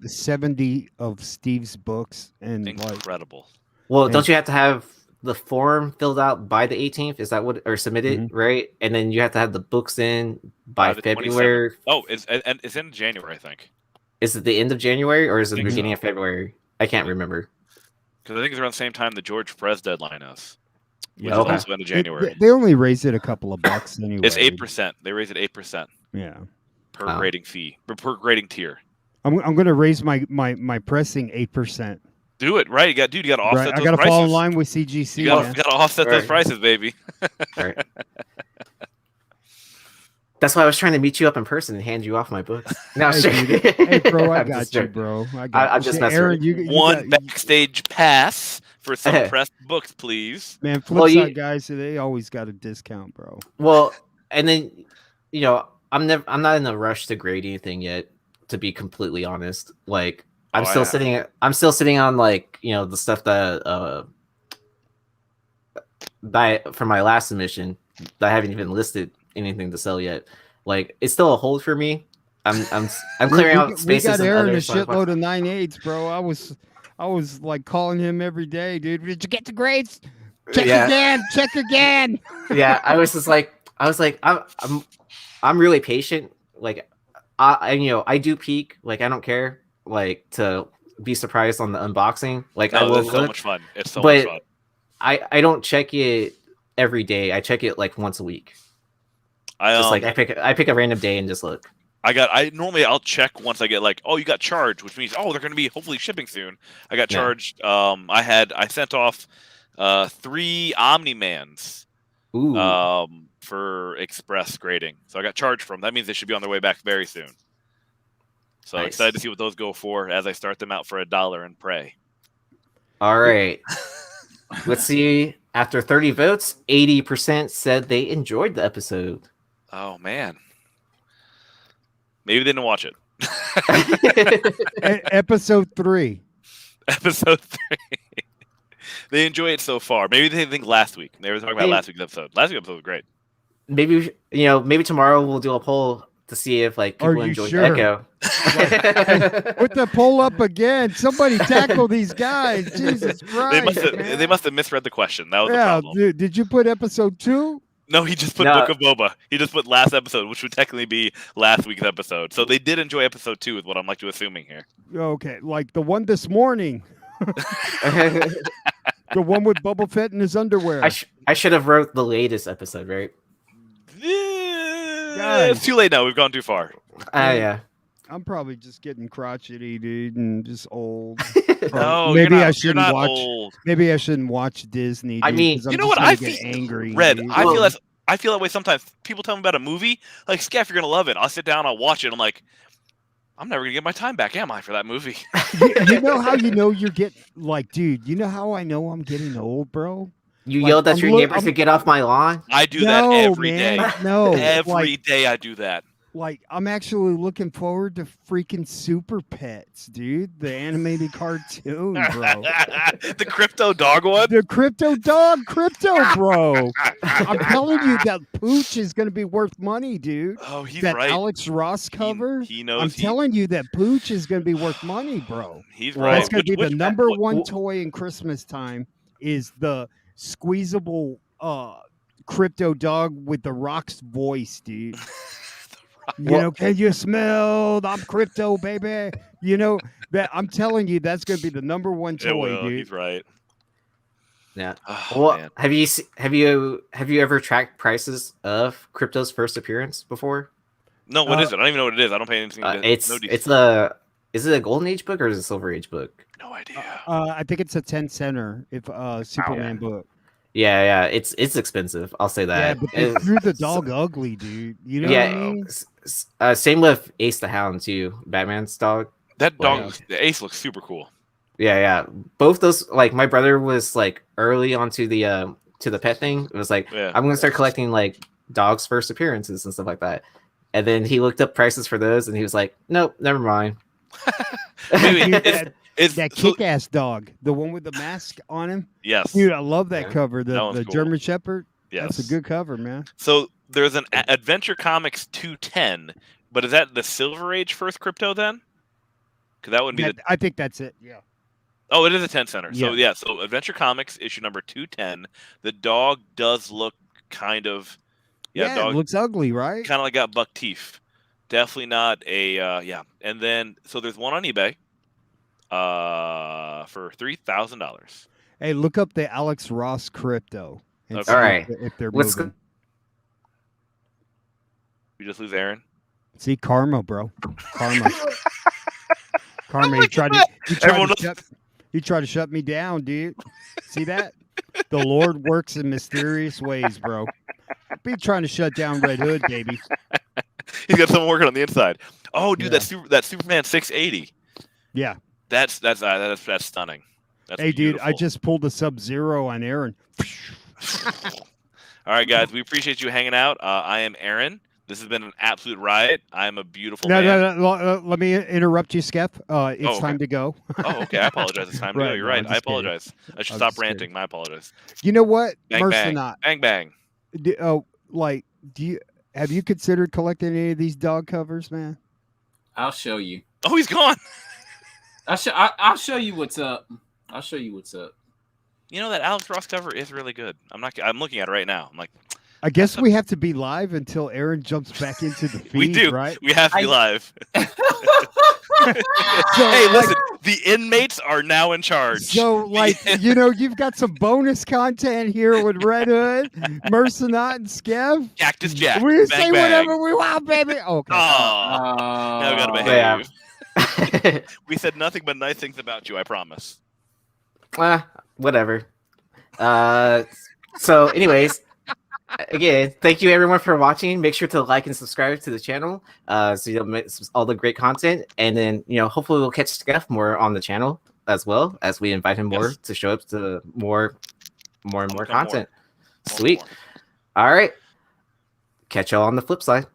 70 of Steve's books and incredible. Don't you have to have the form filled out by the 18th? Is that what, or submitted, right? And then you have to have the books in by February. 27th. Oh, it's in January, I think. Is it the end of January or is it the beginning of February? I can't remember. Because I think it's around the same time the George Perez deadline is. Yeah, also end of January. They only raised it a couple of bucks anyway. It's 8%. They raised it 8%. Yeah. Per grading fee, per grading tier. I'm going to raise my pressing 8%. Do it right. You got to offset. I got to fall in line with CGC. You got to offset those prices, baby. Right. That's why I was trying to meet you up in person and hand you off my books. No, hey, bro, I got you, bro. I'm just messing. Aaron, you one backstage pass for some pressed books, please. Man, Flipside guys, they always got a discount, bro. Well, and then I'm not in a rush to grade anything yet. To be completely honest, like. I'm still sitting on like the stuff that for my last submission that I haven't even listed anything to sell yet. Like it's still a hold for me. I'm clearing out spaces. We got Aaron a shitload of 9.8s, bro. I was like calling him every day, dude. Did you get the grades? Check again. Yeah, I was like I'm really patient. Like I do peek. Like I don't care. Like to be surprised on the unboxing. Like I will it's so much fun. It's so much fun. I don't check it every day. I check it like once a week. I pick a random day and just look. Normally I'll check once I get like, oh, you got charged, which means they're going to be hopefully shipping soon. I got charged. I sent off 3 Omni-Mans for express grading. So I got charged from. That means they should be on their way back very soon. So I'm excited to see what those go for as I start them out for $1 and pray. All right. Let's see. After 30 votes, 80% said they enjoyed the episode. Oh, man. Maybe they didn't watch it. Episode 3. Episode 3. They enjoy it so far. Maybe they think last week. They were talking about last week's episode. Last week's episode was great. Maybe tomorrow we'll do a poll to see if like people enjoy Echo. Put the poll up again. Somebody tackle these guys. Jesus Christ. They must have misread the question. That was the problem. Dude, did you put episode 2? No, he just put Book of Boba. He just put last episode, which would technically be last week's episode. So they did enjoy episode 2 is what I'm like to assuming here. Okay, like the one this morning. The one with Boba Fett in his underwear. I should have wrote the latest episode, right? It's too late now. We've gone too far. Yeah. I'm probably just getting crotchety, dude, and just old. No, maybe I shouldn't watch. Old. Maybe I shouldn't watch Disney. Dude, I mean, you know what? I feel angry. Red. Dude. I feel that way sometimes. People tell me about a movie, like Scaff, you're gonna love it. I'll sit down, I'll watch it. I'm like, I'm never gonna get my time back, am I, for that movie? You know how you're getting like, dude. You know how I know I'm getting old, bro. You yelled at your neighbors to get off my lawn? I do that every day. No, every day I do that. Like, I'm actually looking forward to freaking Super Pets, dude. The animated cartoon, bro. The crypto dog one? The crypto dog, bro. I'm telling you that Pooch is going to be worth money, dude. Oh, he's that right. Alex Ross cover. He knows. I'm telling you that Pooch is going to be worth money, bro. He's right. That's going to be the number one toy in Christmas time is the squeezable crypto dog with the Rock's voice, dude. Can you smell? I'm crypto, baby. You know that I'm telling you that's going to be the number one toy, dude. He's right. Yeah. Oh, well, man. have you ever tracked prices of crypto's first appearance before? No, what is it? I don't even know what it is. I don't pay anything. It's Is it a Golden Age book or is it a Silver Age book? No idea. I think it's a 10 center if Superman book. Yeah, it's expensive. I'll say Yeah, that. but they drew the dog ugly, dude. You know what I mean? Same with Ace the Hound too. Batman's dog. That dog, the Ace looks super cool. Yeah. Both those, like, my brother was like early onto the to the pet thing. It was like, I'm gonna start collecting like dogs' first appearances and stuff like that. And then he looked up prices for those, and he was like, "Nope, never mind." It's that kick-ass dog, the one with the mask on him. Yes, dude, I love that cover. The cool. German Shepherd. Yes, that's a good cover, man. So there's an Adventure Comics 210, but is that the Silver Age first crypto then? Because that wouldn't be. I think that's it. Yeah. Oh, it is a 10 center. So so Adventure Comics issue number 210. The dog does look kind of. Dog, it looks ugly, right? Kind of like got buck teeth. Definitely not a And then so there's one on eBay for $3,000. Hey, look up the Alex Ross crypto. And All right. If they're moving. We just lose Aaron. See, karma, bro. Karma. Karma. You tried to shut me down, dude. See that? The Lord works in mysterious ways, bro. Be trying to shut down Red Hood, baby. He's got someone working on the inside. Oh, dude, that Superman 680. Yeah, that's stunning. That's hey, beautiful. dude, I just pulled a Sub-Zero on Aaron. All right, guys, we appreciate you hanging out. I am Aaron. This has been an absolute riot. I am a beautiful man. No. Let me interrupt you, Skep. It's time to go. Oh, okay. I apologize. It's time to go. You're right. I apologize. I should stop ranting. My apologies. You know what? Bang, bang. Bang. Have you considered collecting any of these dog covers, man? I'll show you. Oh, he's gone. I'll show you what's up. I'll show you what's up. You know, that Alex Ross cover is really good. I'm looking at it right now. I'm like, I guess we have to be live until Aaron jumps back into the feed. We do, right? We have to be live. Hey, listen, the inmates are now in charge. So, you've got some bonus content here with Red Hood, Mercenaut, and Skev. Cactus Jack. We say whatever we want, baby. Okay. Now we gotta behave. We said nothing but nice things about you, I promise. Whatever. So, anyways. Again, thank you everyone for watching. Make sure to like and subscribe to the channel so you'll miss all the great content. And then, hopefully we'll catch Steph more on the channel as well as we invite him more to show up to more and more content. Sweet. All right. Catch y'all on the flip side.